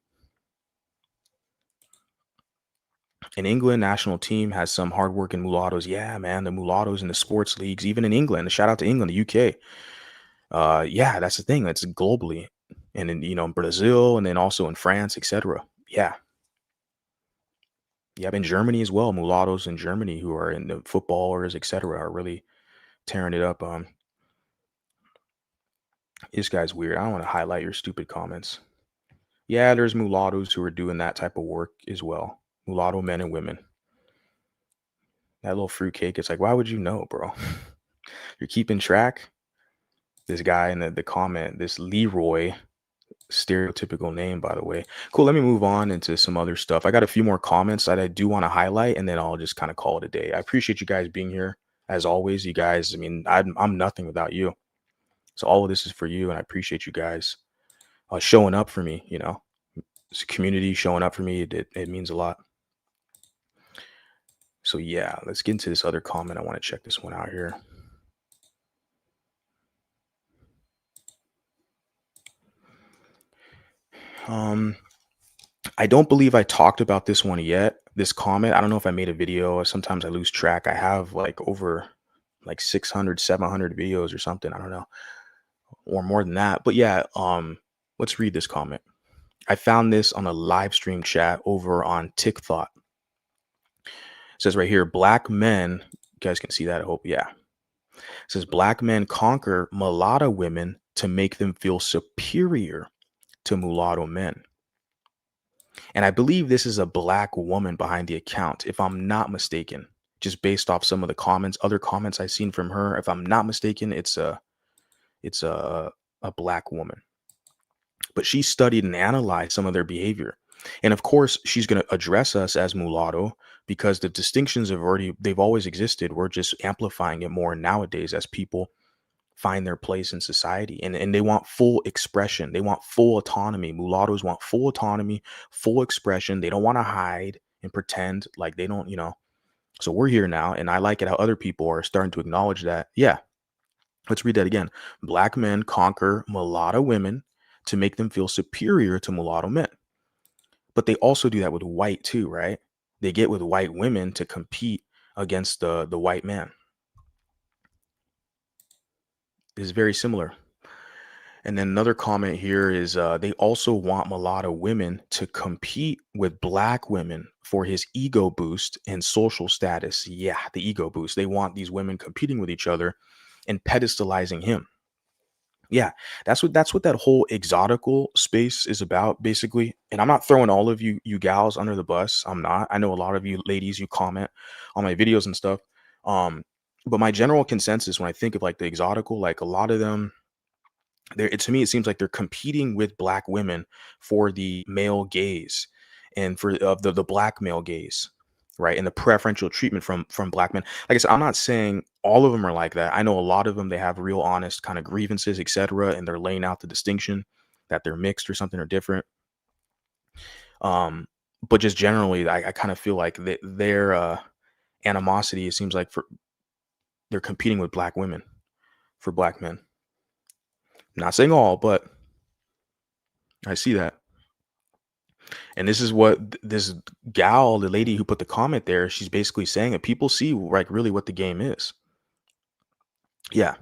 An England national team has some hardworking mulattoes. Yeah, man, the mulattoes in the sports leagues, even in England. Shout out to England, the UK. Yeah, that's the thing. That's globally, and in Brazil, and then also in France, etc. Yeah, in Germany as well. Mulattoes in Germany who are in the footballers, etc., are really tearing it up. This guy's weird. I don't want to highlight your stupid comments. Yeah, there's mulattoes who are doing that type of work as well. Mulatto men and women. That little fruitcake. It's like, why would you know, bro? You're keeping track. This guy in the comment, this Leroy, stereotypical name, by the way. Cool. Let me move on into some other stuff. I got a few more comments that I do want to highlight, and then I'll just kind of call it a day. I appreciate you guys being here as always. You guys, I mean, I'm nothing without you. So all of this is for you, and I appreciate you guys showing up for me. It's a community showing up for me. It means a lot. So yeah, let's get into this other comment. I want to check this one out here. I don't believe I talked about this one yet. This comment, I don't know if I made a video. Sometimes I lose track. I have like over like 600, 700 videos or something. I don't know, or more than that. But yeah, Let's read this comment. I found this on a live stream chat over on TikTok. It says right here, black men, you guys can see that, I hope. Yeah. It says black men conquer mulatto women to make them feel superior to mulatto men. And I believe this is a black woman behind the account, if I'm not mistaken, just based off some of the comments, other comments I've seen from her. If I'm not mistaken, it's a black woman. But she studied and analyzed some of their behavior. And of course, she's going to address us as mulatto because the distinctions they've always existed. We're just amplifying it more nowadays as people find their place in society, and they want full expression. They want full autonomy. Mulattoes want full autonomy, full expression. They don't want to hide and pretend like they don't, So we're here now, and I like it how other people are starting to acknowledge that. Yeah, let's read that again. Black men conquer mulatto women to make them feel superior to mulatto men. But they also do that with white too, right? They get with white women to compete against the white man. It's very similar. And then another comment here is they also want mulatto women to compete with black women for his ego boost and social status. Yeah, the ego boost. They want these women competing with each other and pedestalizing him. Yeah, that's what that whole exotical space is about, basically. And I'm not throwing all of you gals under the bus. I'm not. I know a lot of you ladies, you comment on my videos and stuff. Um, but my general consensus when I think of like the exotical, like a lot of them, to me it seems like they're competing with black women for the male gaze and for of the black male gaze, right? And the preferential treatment from black men. Like I said, I'm not saying all of them are like that. I know a lot of them, they have real honest kind of grievances, etc., and they're laying out the distinction that they're mixed or something or different. But just generally, I kind of feel like their animosity, it seems like they're competing with black women for black men. Not saying all, but I see that. And this is what this gal, the lady who put the comment there, she's basically saying that people see like really what the game is. Yeah,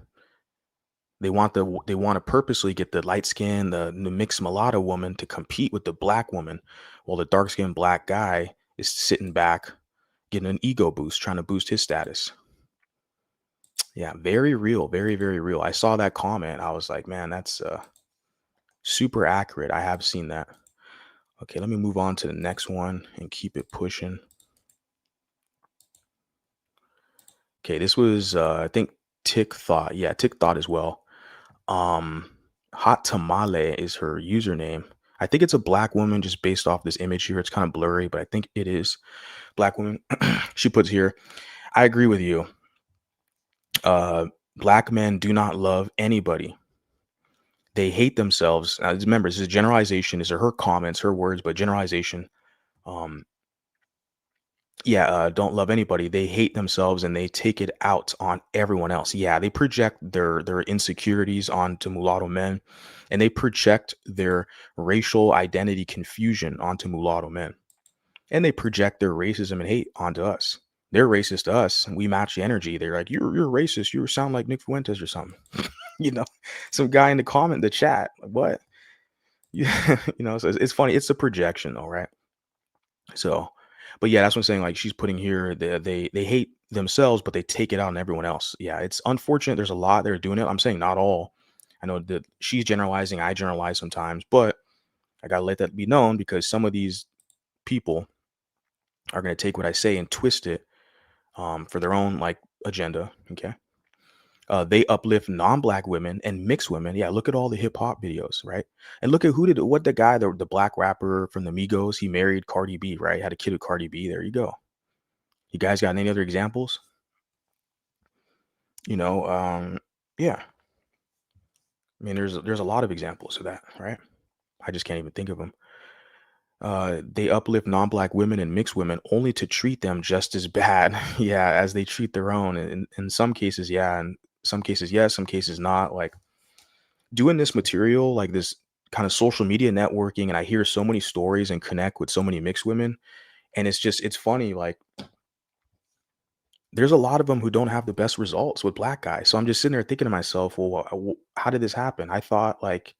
they want to purposely get the light skin, the mixed mulatto woman to compete with the black woman, while the dark skinned black guy is sitting back getting an ego boost, trying to boost his status. Yeah, very real, very very real. I saw that comment. I was like, man, that's super accurate. I have seen that. Okay, let me move on to the next one and keep it pushing. Okay, this was I think Tick Thought. Yeah, Tick Thought as well. Um Hot Tamale is her username. I think it's a black woman just based off this image here. It's kind of blurry, but I think it is black woman. She puts here, I agree with you. Black men do not love anybody. They hate themselves. Remember, this is a generalization. These are her comments, her words, but generalization. Um, don't love anybody. They hate themselves and they take it out on everyone else. Yeah, they project their insecurities onto mulatto men, and they project their racial identity confusion onto mulatto men, and they project their racism and hate onto us. They're racist to us, and we match the energy. They're like, you're racist. You sound like Nick Fuentes or something. you know, some guy in the comment, the chat, like, what? Yeah, so it's funny. It's a projection, though, right? So, but yeah, that's what I'm saying. Like she's putting here, they hate themselves, but they take it out on everyone else. Yeah, it's unfortunate. There's a lot that are doing it. I'm saying not all. I know that she's generalizing. I generalize sometimes, but I gotta let that be known because some of these people are gonna take what I say and twist it for their own like agenda. Okay. They uplift non-black women and mixed women. Yeah, look at all the hip hop videos, right? And look at what the guy, the black rapper from the Migos, he married Cardi B, right? Had a kid with Cardi B. There you go. You guys got any other examples? You know, yeah. I mean, there's a lot of examples of that, right? I just can't even think of them. They uplift non-black women and mixed women only to treat them just as bad, yeah, as they treat their own. And in some cases, yeah, and some cases, yes, some cases not. Like doing this material, like this kind of social media networking, and I hear so many stories and connect with so many mixed women, and it's funny, like there's a lot of them who don't have the best results with black guys. So I'm just sitting there thinking to myself, well, how did this happen? I thought like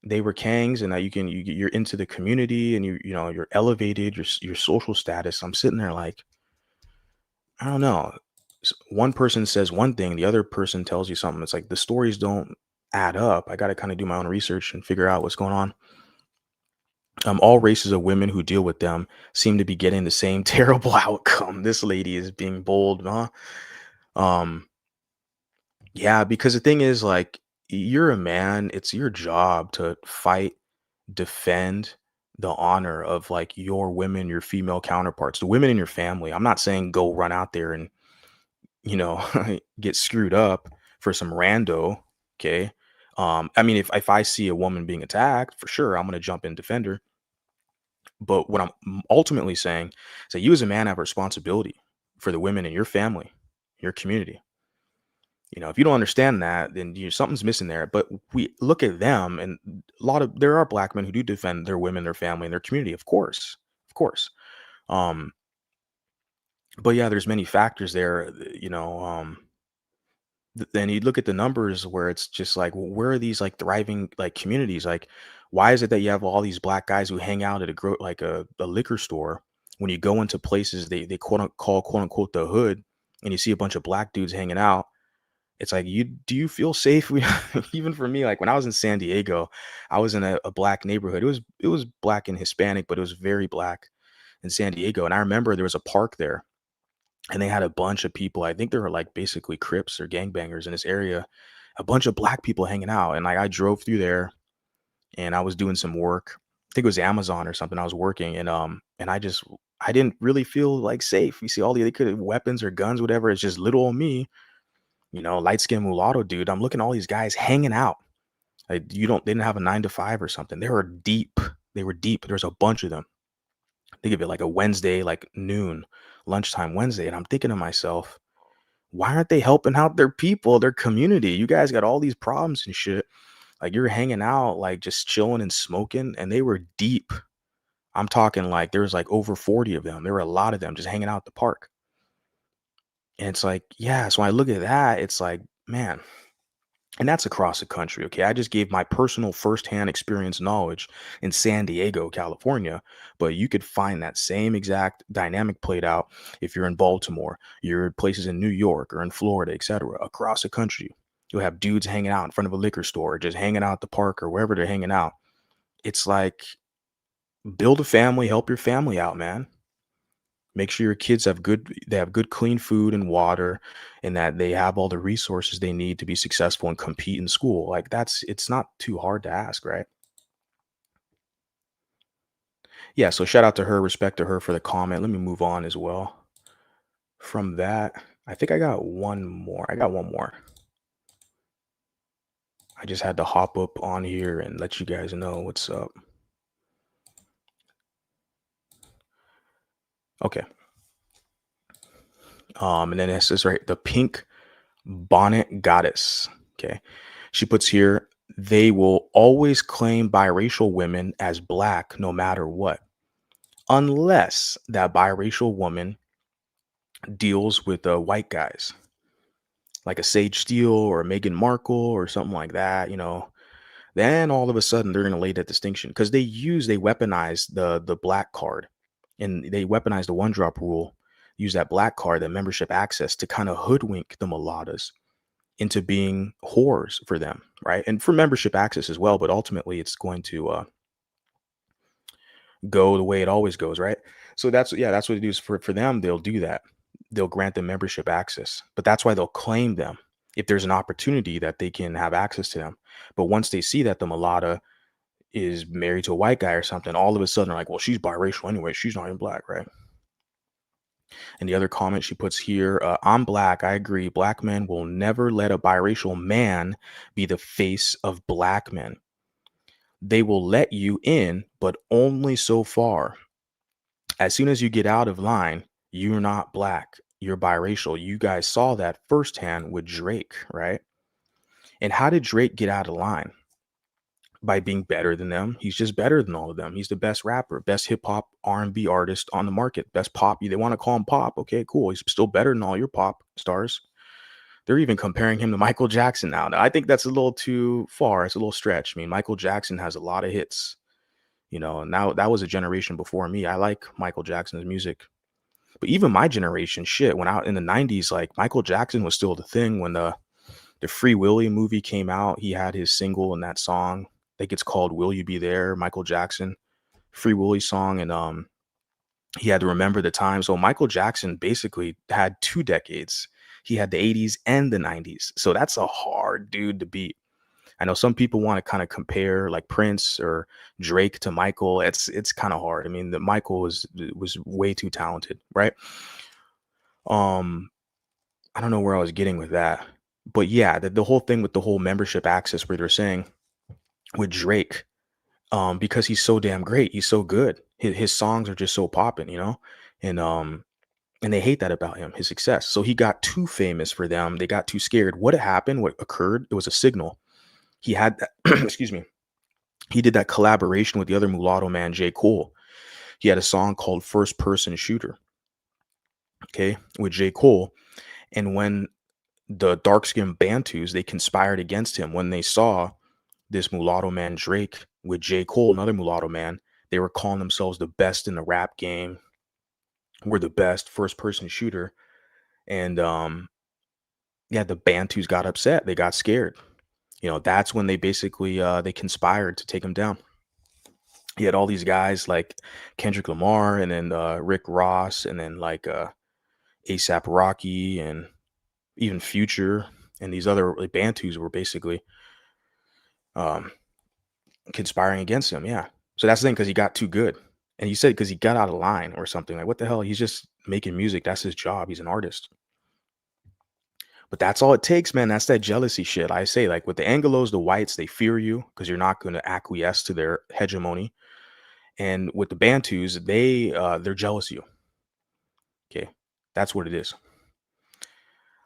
they were kangs, and that you're into the community, and you're elevated your social status. I'm sitting there like, I don't know. One person says one thing, the other person tells you something. It's like the stories don't add up. I got to kind of do my own research and figure out what's going on. All races of women who deal with them seem to be getting the same terrible outcome. This lady is being bold, huh? Um, yeah, because the thing is, like, you're a man. It's your job to fight, defend the honor of like your women, your female counterparts, the women in your family. I'm not saying go run out there and you know, get screwed up for some rando. Okay. I mean, if I see a woman being attacked, for sure, I'm gonna jump in and defend her. But what I'm ultimately saying is that you as a man have a responsibility for the women in your family, your community. If you don't understand that, then something's missing there. But we look at them, and there are black men who do defend their women, their family, and their community. Of course. Um, but yeah, there's many factors there. Then you look at the numbers where it's just like, well, where are these like thriving like communities? Like, why is it that you have all these black guys who hang out at a liquor store? When you go into places they quote unquote the hood, and you see a bunch of black dudes hanging out, it's like, do you feel safe? Even for me, like when I was in San Diego, I was in a black neighborhood. It was black and Hispanic, but it was very black in San Diego. And I remember there was a park there, and they had a bunch of people. I think they were like basically Crips or gangbangers in this area. A bunch of black people hanging out, and like I drove through there, and I was doing some work. I think it was Amazon or something. I was working, and I didn't really feel like safe. You see all they could have weapons or guns, whatever. It's just little old me, light skinned mulatto dude. I'm looking at all these guys hanging out. Like they didn't have a 9 to 5 or something. They were deep. They were deep. There's a bunch of them. Think of it like a Wednesday, like noon, lunchtime Wednesday, and I'm thinking to myself, why aren't they helping out their people, their community? You guys got all these problems and shit. Like you're hanging out, like just chilling and smoking, and they were deep. I'm talking like there was like over 40 of them. There were a lot of them just hanging out at the park. And it's like, yeah. So when I look at that, it's like, man, and that's across the country. Okay. I just gave my personal firsthand experience knowledge in San Diego, California, but you could find that same exact dynamic played out if you're in Baltimore, you're places in New York or in Florida, etc. Across the country. You'll have dudes hanging out in front of a liquor store, just hanging out at the park or wherever they're hanging out. It's like, build a family, help your family out, man. Make sure your kids have good clean food and water, and that they have all the resources they need to be successful and compete in school. Like it's not too hard to ask, right? Yeah, so shout out to her, respect to her for the comment. Let me move on as well. From that, I think I got one more. I got one more. I just had to hop up on here and let you guys know what's up. Okay. And then it says right, the pink bonnet goddess. Okay. She puts here, they will always claim biracial women as black no matter what, unless that biracial woman deals with white guys like a Sage Steele or a Meghan Markle or something like that, then all of a sudden they're going to lay that distinction because they weaponize the black card, and they weaponize the one drop rule, use that black card, that membership access, to kind of hoodwink the mulattas into being whores for them, right? And for membership access as well, but ultimately it's going to go the way it always goes, right? So that's what it is for them. They'll do that. They'll grant them membership access, but that's why they'll claim them if there's an opportunity that they can have access to them. But once they see that the mulatta is married to a white guy or something, all of a sudden they're like, well, she's biracial anyway. She's not even black, right? And the other comment she puts here, I'm black. I agree. Black men will never let a biracial man be the face of black men. They will let you in, but only so far. As soon as you get out of line, you're not black. You're biracial. You guys saw that firsthand with Drake, right? And how did Drake get out of line? By being better than them. He's just better than all of them. He's the best rapper, best hip hop R&B artist on the market, best pop. They want to call him pop. Okay, cool. He's still better than all your pop stars. They're even comparing him to Michael Jackson now. Now, I think that's a little too far. It's a little stretch. I mean, Michael Jackson has a lot of hits, now that was a generation before me. I like Michael Jackson's music. But even my generation, shit, when out in the 90s, like Michael Jackson was still the thing. When the Free Willy movie came out, he had his single in that song. I think it's called Will You Be There, Michael Jackson, Free Willy song. And he had to remember the time. So Michael Jackson basically had 2 decades. He had the 80s and the 90s. So that's a hard dude to beat. I know some people want to kind of compare like Prince or Drake to Michael. It's kind of hard. I mean, the Michael was way too talented, right? I don't know where I was getting with that, but yeah, the whole thing with the whole membership access, where they're saying with Drake, because he's so damn great, he's so good. His songs are just so popping, and and they hate that about him, his success. So he got too famous for them. They got too scared. What happened? What occurred? It was a signal. He had that, excuse me. He did that collaboration with the other mulatto man, J. Cole. He had a song called First Person Shooter, okay, with J. Cole. And when the dark-skinned Bantus, they conspired against him when they saw this mulatto man, Drake, with J. Cole, another mulatto man, they were calling themselves the best in the rap game. We're the best first-person shooter. And yeah, the Bantus got upset. They got scared. That's when they basically they conspired to take him down. He had all these guys like Kendrick Lamar, and then Rick Ross, and then like ASAP Rocky, and even Future, and these other like, Bantus were basically conspiring against him. Yeah. So that's the thing, because he got too good. And he said because he got out of line or something. Like, what the hell? He's just making music. That's his job. He's an artist. But that's all it takes, man. That's that jealousy shit. I say, like, with the Angelos, the whites, they fear you because you're not going to acquiesce to their hegemony. And with the Bantus, they're jealous of you. Okay. That's what it is.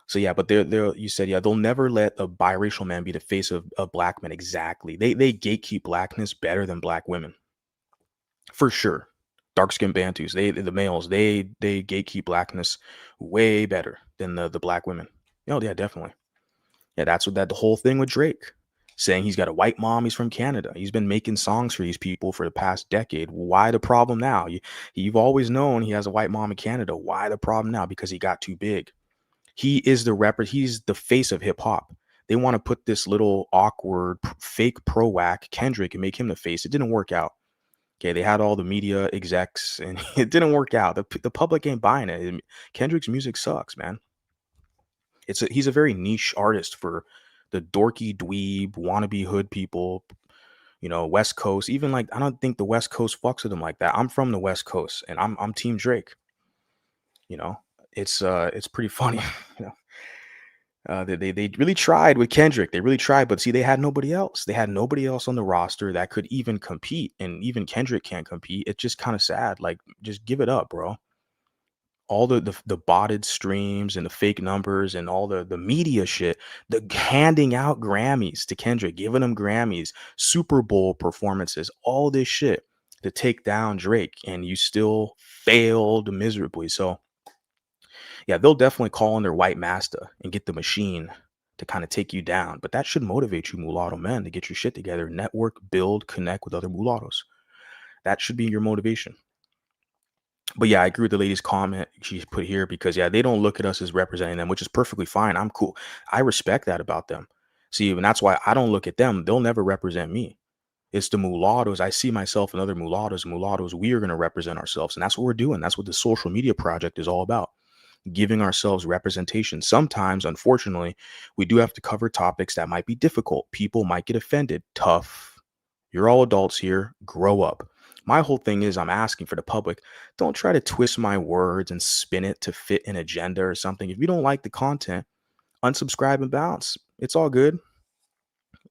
So yeah, but they're you said, yeah, they'll never let a biracial man be the face of black men. Exactly. They gatekeep blackness better than black women. For sure. Dark-skinned Bantus, the males, they gatekeep blackness way better than the black women. Yeah, definitely. Yeah, that's what the whole thing with Drake, saying he's got a white mom, he's from Canada. He's been making songs for these people for the past decade. Why the problem now? You've always known he has a white mom in Canada. Why the problem now? Because he got too big. He is the rapper. He's the face of hip hop. They want to put this little awkward fake pro whack Kendrick and make him the face. It didn't work out. Okay, they had all the media execs, and it didn't work out. The public ain't buying it. Kendrick's music sucks, man. He's a very niche artist for the dorky dweeb wannabe hood people, West Coast. Even like I don't think the West Coast fucks with him like that. I'm from the West Coast, and I'm Team Drake. It's pretty funny. They really tried with Kendrick. They really tried, but see, they had nobody else. They had nobody else on the roster that could even compete, and even Kendrick can't compete. It's just kind of sad. Like, just give it up, bro. All the botted streams and the fake numbers and all the media shit, the handing out Grammys to Kendrick, giving him Grammys, Super Bowl performances, all this shit to take down Drake, and you still failed miserably. So yeah, they'll definitely call on their white master and get the machine to kind of take you down. But that should motivate you mulatto men to get your shit together, network, build, connect with other mulattoes. That should be your motivation. But yeah, I agree with the lady's comment she put here, because yeah, they don't look at us as representing them, which is perfectly fine. I'm cool. I respect that about them. See, and that's why I don't look at them. They'll never represent me. It's the mulattoes. I see myself and other mulattoes. Mulattoes, we are going to represent ourselves. And that's what we're doing. That's what the social media project is all about. Giving ourselves representation. Sometimes, unfortunately, we do have to cover topics that might be difficult. People might get offended. Tough. You're all adults here. Grow up. My whole thing is I'm asking for the public, don't try to twist my words and spin it to fit an agenda or something. If you don't like the content, unsubscribe and bounce. It's all good.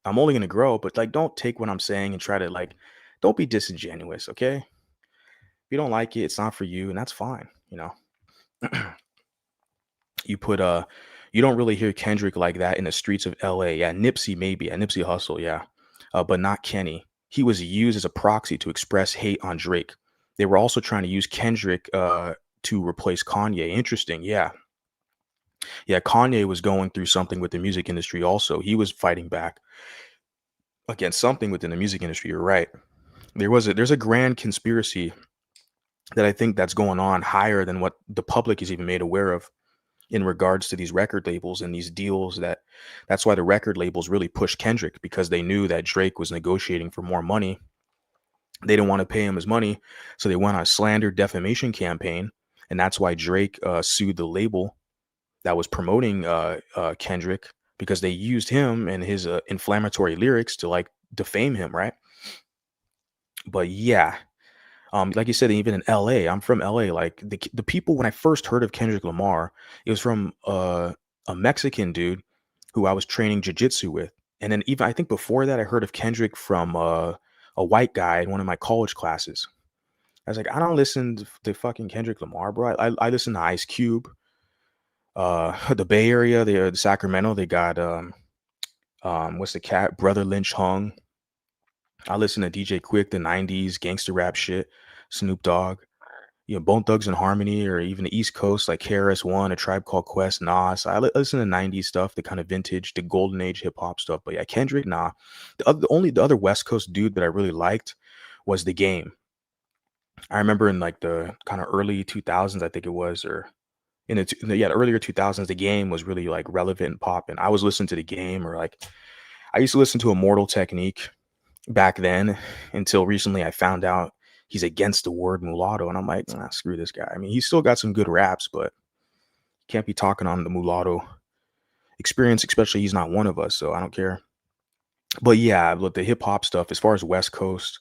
I'm only going to grow, but like, don't take what I'm saying and try to like, don't be disingenuous, okay? If you don't like it, it's not for you, and that's fine, You put you don't really hear Kendrick like that in the streets of LA. Yeah, Nipsey maybe, yeah, Nipsey Hussle, yeah. But not Kenny. He was used as a proxy to express hate on Drake. They were also trying to use Kendrick to replace Kanye. Interesting, yeah. Yeah, Kanye was going through something with the music industry also. He was fighting back against something within the music industry. You're right. There's a grand conspiracy that I think that's going on higher than what the public is even made aware of in regards to these record labels and these deals. That's why the record labels really pushed Kendrick, because they knew that Drake was negotiating for more money. They didn't want to pay him his money, so they went on a slander defamation campaign, and that's why Drake sued the label that was promoting Kendrick, because they used him and his inflammatory lyrics to like defame him, right? But yeah, like you said, even in LA, I'm from LA. Like the people, when I first heard of Kendrick Lamar, it was from a Mexican dude who I was training jujitsu with, and then even I think before that, I heard of Kendrick from a white guy in one of my college classes. I was like, I don't listen to fucking Kendrick Lamar, bro. I listen to Ice Cube, the Bay Area, the Sacramento. They got what's the cat? Brother Lynch Hung. I listen to DJ Quick, the '90s gangster rap shit, Snoop Dogg. Bone Thugs and Harmony, or even the East Coast, like KRS-One, A Tribe Called Quest, Nas. I listen to '90s stuff, the kind of vintage, the golden age hip hop stuff. But yeah, Kendrick, nah. The other West Coast dude that I really liked was The Game. I remember in like the kind of early 2000s, I think it was, or the earlier 2000s, The Game was really like relevant and popping. I was listening to The Game, or like I used to listen to Immortal Technique back then, until recently I found out he's against the word mulatto, and I'm like, nah, screw this guy. I mean, he's still got some good raps, but can't be talking on the mulatto experience, especially he's not one of us, so I don't care. But yeah, look, the hip hop stuff as far as West Coast,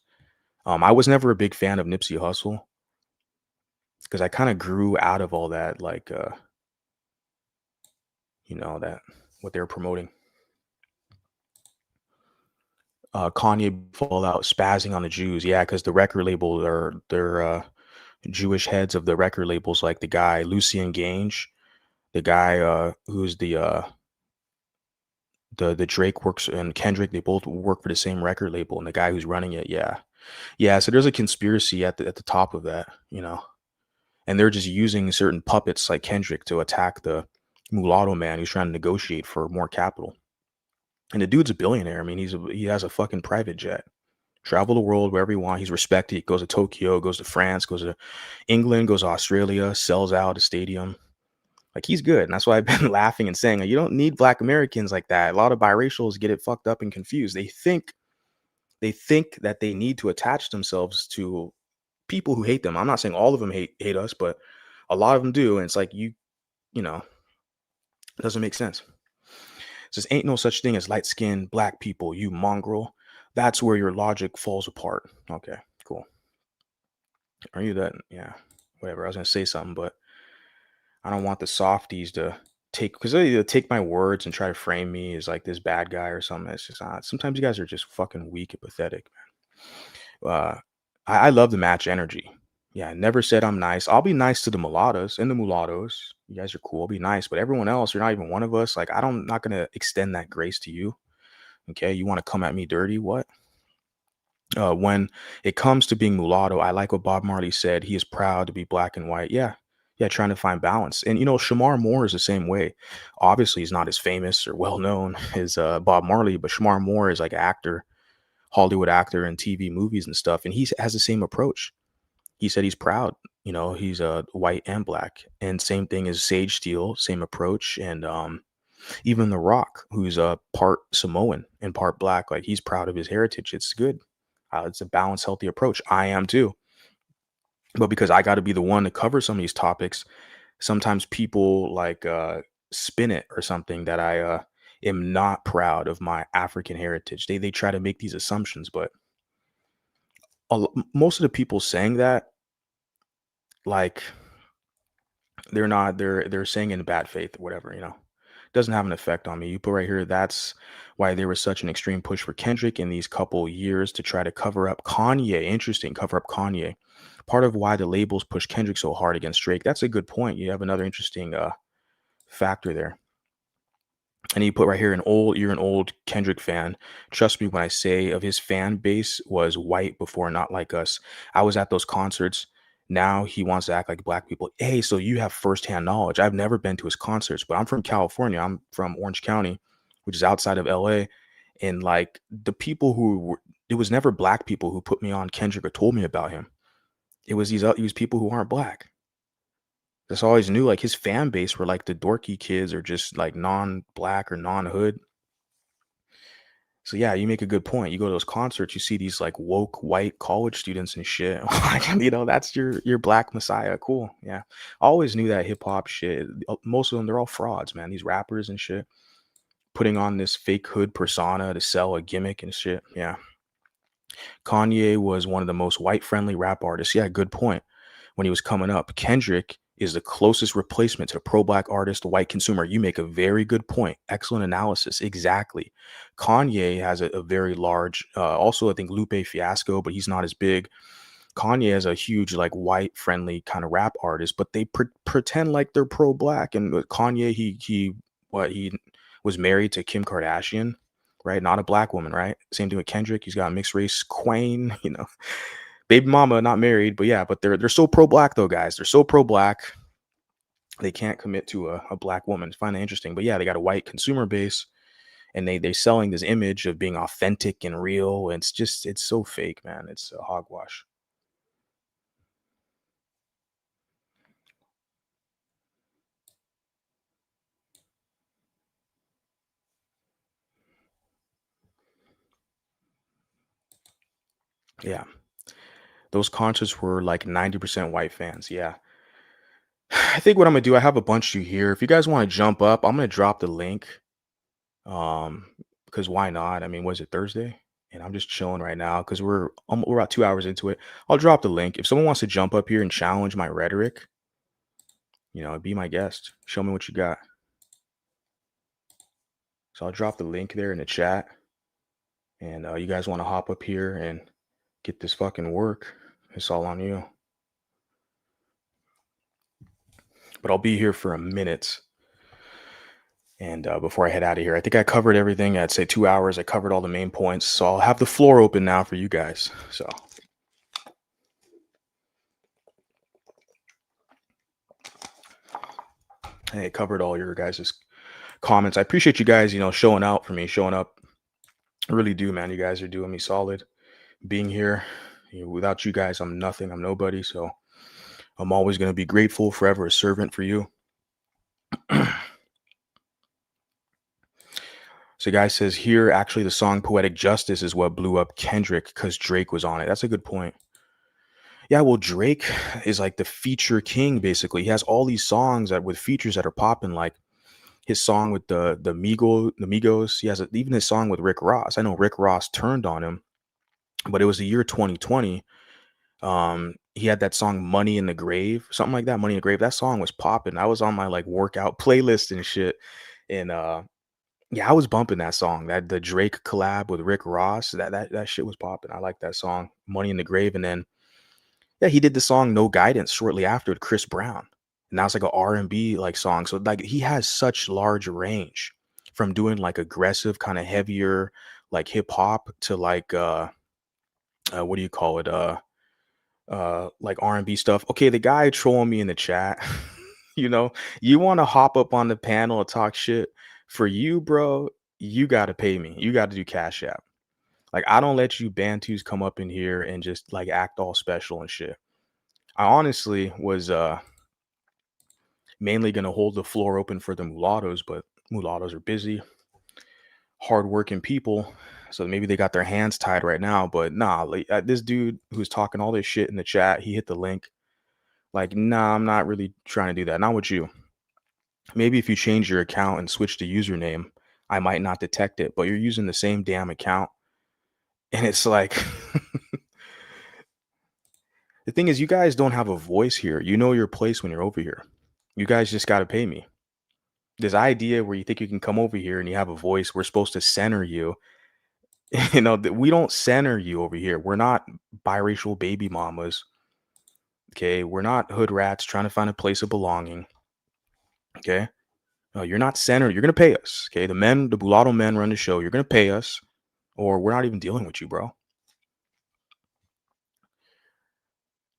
I was never a big fan of Nipsey Hussle, because I kind of grew out of all that, like that what they were promoting. Kanye fallout, spazzing on the Jews, yeah, because the record label, they're Jewish heads of the record labels, like the guy Lucien Gange, the guy who's the Drake works, and Kendrick, they both work for the same record label, and the guy who's running it, yeah. So there's a conspiracy at the top of that, and they're just using certain puppets like Kendrick to attack the mulatto man who's trying to negotiate for more capital. And the dude's a billionaire. I mean, he has a fucking private jet. Travel the world wherever he wants. He's respected. He goes to Tokyo, goes to France, goes to England, goes to Australia, sells out a stadium. Like, he's good. And that's why I've been laughing and saying, you don't need Black Americans like that. A lot of biracials get it fucked up and confused. They think that they need to attach themselves to people who hate them. I'm not saying all of them hate us, but a lot of them do. And it's like, it doesn't make sense. It says, ain't no such thing as light-skinned Black people, you mongrel. That's where your logic falls apart. Okay, cool. Are you that? Yeah, whatever. I was going to say something, but I don't want the softies to because they take my words and try to frame me as like this bad guy or something. It's just not. Sometimes you guys are just fucking weak and pathetic, man. I love the match energy. Yeah, I never said I'm nice. I'll be nice to the mulattoes and the mulattoes. You guys are cool. I'll be nice, but everyone else, you're not even one of us. Like, I'm not gonna extend that grace to you. Okay, you want to come at me dirty? What? When it comes to being mulatto, I like what Bob Marley said. He is proud to be black and white. Yeah, trying to find balance. And Shamar Moore is the same way. Obviously, he's not as famous or well known as Bob Marley, but Shamar Moore is like an actor, Hollywood actor in TV, movies, and stuff. And he has the same approach. He said he's proud. He's white and black. And same thing as Sage Steele, same approach. And even The Rock, who's part Samoan and part black, like, he's proud of his heritage. It's good. It's a balanced, healthy approach. I am too. But because I got to be the one to cover some of these topics, sometimes people like spin it or something that I am not proud of my African heritage. They try to make these assumptions, but most of the people saying that, like, they're not. They're saying in bad faith or whatever. Doesn't have an effect on me. You put right here, that's why there was such an extreme push for Kendrick in these couple years to try to cover up Kanye. Interesting, cover up Kanye. Part of why the labels push Kendrick so hard against Drake. That's a good point. You have another interesting factor there. And you put right here, you're an old Kendrick fan. Trust me when I say of his fan base was white before, not like us. I was at those concerts. Now he wants to act like black people. Hey, so you have firsthand knowledge. I've never been to his concerts, but I'm from California. I'm from Orange County, which is outside of LA. And like the people it was never black people who put me on Kendrick or told me about him. It was these people who aren't black. That's all I always knew. Like his fan base were like the dorky kids or just like non-black or non-hood. So yeah, you make a good point. You go to those concerts, you see these like woke white college students and shit. Like, that's your black messiah. Cool. Yeah. I always knew that hip hop shit. Most of them, they're all frauds, man. These rappers and shit putting on this fake hood persona to sell a gimmick and shit. Yeah. Kanye was one of the most white friendly rap artists. Yeah, good point. When he was coming up, Kendrick is the closest replacement to a pro-black artist, a white consumer. You make a very good point. Excellent analysis. Exactly. Kanye has a very large, also I think Lupe Fiasco, but he's not as big. Kanye has a huge like white friendly kind of rap artist, but they pretend like they're pro-black. And with Kanye, he was married to Kim Kardashian, right? Not a black woman, right? Same thing with Kendrick. He's got a mixed race queen, baby mama, not married, but yeah, but they're so pro-black though, guys. They're so pro-black. They can't commit to a black woman. I find that interesting. But yeah, they got a white consumer base and they're selling this image of being authentic and real. And it's so fake, man. It's a hogwash. Yeah. Those concerts were like 90% white fans. Yeah. I think what I'm gonna do, I have a bunch of you here. If you guys want to jump up, I'm gonna drop the link. Um, because why not? I mean, was it Thursday? And I'm just chilling right now because we're about 2 hours into it. I'll drop the link. If someone wants to jump up here and challenge my rhetoric, be my guest. Show me what you got. So I'll drop the link there in the chat. And you guys want to hop up here and get this fucking work. It's all on you. But I'll be here for a minute. And before I head out of here, I think I covered everything. I'd say 2 hours. I covered all the main points. So I'll have the floor open now for you guys. So. Hey, covered all your guys' comments. I appreciate you guys, showing out for me, showing up. I really do, man. You guys are doing me solid. Being here, without you guys, I'm nothing. I'm nobody. So I'm always going to be grateful, forever a servant for you. So guy says here, actually, the song Poetic Justice is what blew up Kendrick because Drake was on it. That's a good point. Yeah, well, Drake is like the feature king, basically. He has all these songs with features that are popping, like his song with the Migos. He has even his song with Rick Ross. I know Rick Ross turned on him, but it was the year 2020. He had that song Money in the Grave, something like that. Money in the Grave. That song was popping. I was on my like workout playlist and shit. And yeah, I was bumping that song. The Drake collab with Rick Ross. That shit was popping. I like that song, Money in the Grave. And then yeah, he did the song No Guidance shortly after with Chris Brown. And that was like an R&B like song. So like he has such large range from doing like aggressive, kind of heavier, like hip hop to like what do you call it? Like R&B stuff. Okay, the guy trolling me in the chat, you want to hop up on the panel and talk shit. For you, bro, you gotta pay me. You gotta do Cash App. Like I don't let you Bantus come up in here and just like act all special and shit. I honestly was mainly going to hold the floor open for the mulattoes, but mulattoes are busy, hardworking people. So maybe they got their hands tied right now. But nah, like, this dude who's talking all this shit in the chat, he hit the link. Like, nah, I'm not really trying to do that. Not with you. Maybe if you change your account and switch the username, I might not detect it, but you're using the same damn account. And it's like, the thing is, you guys don't have a voice here. You know your place when you're over here. You guys just got to pay me. This idea where you think you can come over here and you have a voice, we're supposed to center you. We don't center you over here. We're not biracial baby mamas. Okay. We're not hood rats trying to find a place of belonging. Okay. No, you're not centered. You're going to pay us. Okay. The mulatto men run the show. You're going to pay us or we're not even dealing with you, bro.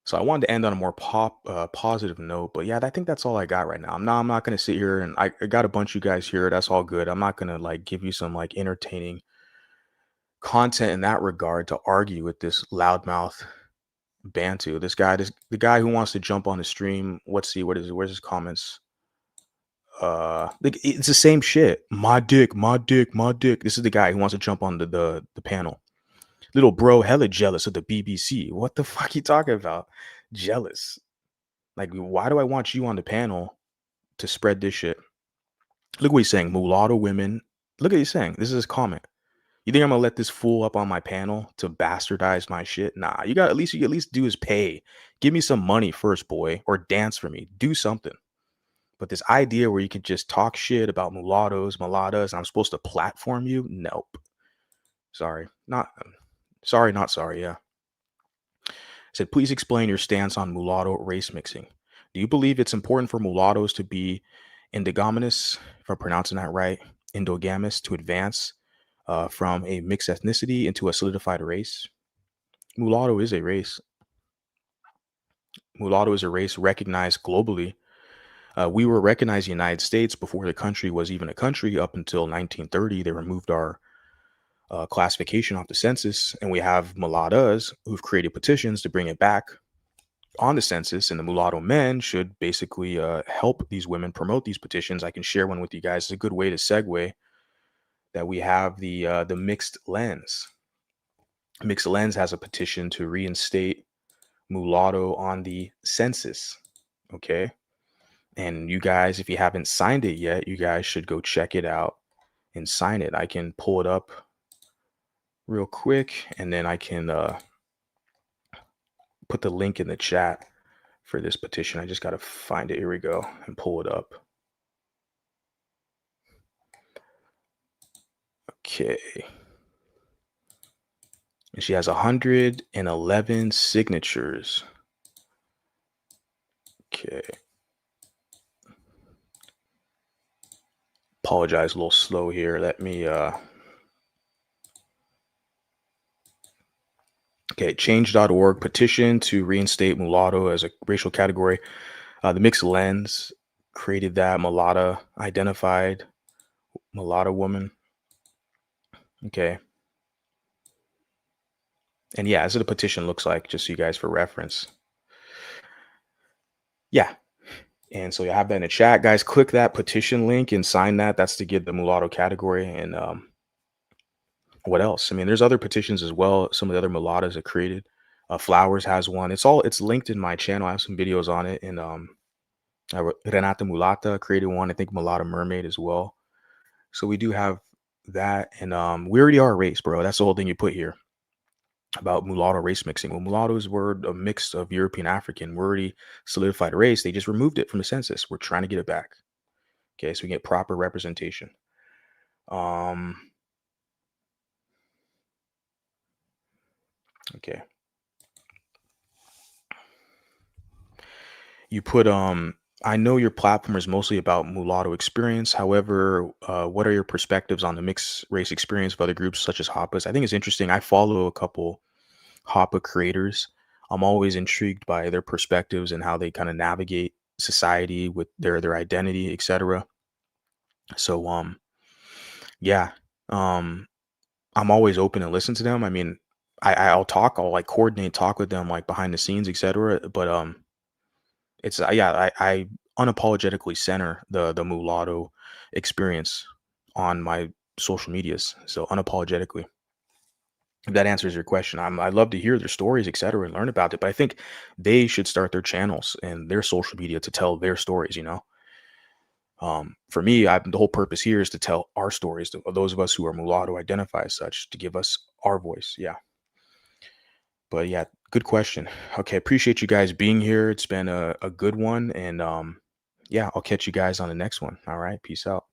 So I wanted to end on a more positive note, but yeah, I think that's all I got right now. I'm not gonna sit here and I got a bunch of you guys here. That's all good. I'm not gonna like give you some like entertaining content in that regard to argue with this loudmouth Bantu. This the guy who wants to jump on the stream. Let's see what is it? Where's his comments? Like it's the same shit. My dick, my dick, my dick. This is the guy who wants to jump on the panel. Little bro, hella jealous of the BBC. What the fuck you talking about? Jealous. Like, why do I want you on the panel to spread this shit? Look what he's saying. Mulatto women. Look at what he's saying. This is his comment. You think I'm gonna let this fool up on my panel to bastardize my shit? Nah, you at least do is pay. Give me some money first, boy, or dance for me. Do something. But this idea where you can just talk shit about mulattos, mulattas, and I'm supposed to platform you? Nope. Sorry. Not sorry. Yeah. Said, please explain your stance on mulatto race mixing. Do you believe it's important for mulattoes to be endogamous, if I'm pronouncing that right, endogamous, to advance from a mixed ethnicity into a solidified race? Mulatto is a race. Mulatto is a race recognized globally. We were recognized in the United States before the country was even a country. Up until 1930, they removed our classification off the census, and we have mulattas who've created petitions to bring it back on the census, and the mulatto men should basically help these women promote these petitions. I can share one with you guys. It's a good way to segue that we have the Mixed Lens. Mixed Lens has a petition to reinstate mulatto on the census. Okay. And you guys, if you haven't signed it yet, you guys should go check it out and sign it. I can pull it up real quick, and then I can put the link in the chat for this petition. I just got to find it. Here we go, and pull it up. Okay. And she has 111 signatures. Okay. Apologize, a little slow here. Let me okay, change.org petition to reinstate mulatto as a racial category. The Mixed Lens created that mulatto identified mulatto woman. Okay. And yeah, as the petition looks like, just so you guys for reference. Yeah. And so you have that in the chat, guys. Click that petition link and sign that. That's to get the mulatto category. And what else? I mean, there's other petitions as well. Some of the other mulattas are created. Flowers has one. It's linked in my channel. I have some videos on it. And Renata Mulatta created one. I think Mulatto Mermaid as well. So we do have that. And we already are a race, bro. That's the whole thing you put here about mulatto race mixing. Well, mulattoes were a mix of European African. We're already solidified race. They just removed it from the census. We're trying to get it back. Okay, so we get proper representation. Okay. You put I know your platform is mostly about mulatto experience. However, what are your perspectives on the mixed race experience of other groups such as Hoppas? I think it's interesting. I follow a couple Hoppa creators. I'm always intrigued by their perspectives and how they kind of navigate society with their identity, etc. So yeah. I'm always open to listen to them. I mean, I'll like coordinate talk with them like behind the scenes, etc. But it's yeah, I unapologetically center the mulatto experience on my social medias. So unapologetically. If that answers your question, I'd love to hear their stories, etc., and learn about it. But I think they should start their channels and their social media to tell their stories. For me, the whole purpose here is to tell our stories, to those of us who are mulatto identify as such, to give us our voice. Yeah. But yeah, good question. Okay, appreciate you guys being here. It's been a good one, and yeah, I'll catch you guys on the next one. All right, peace out.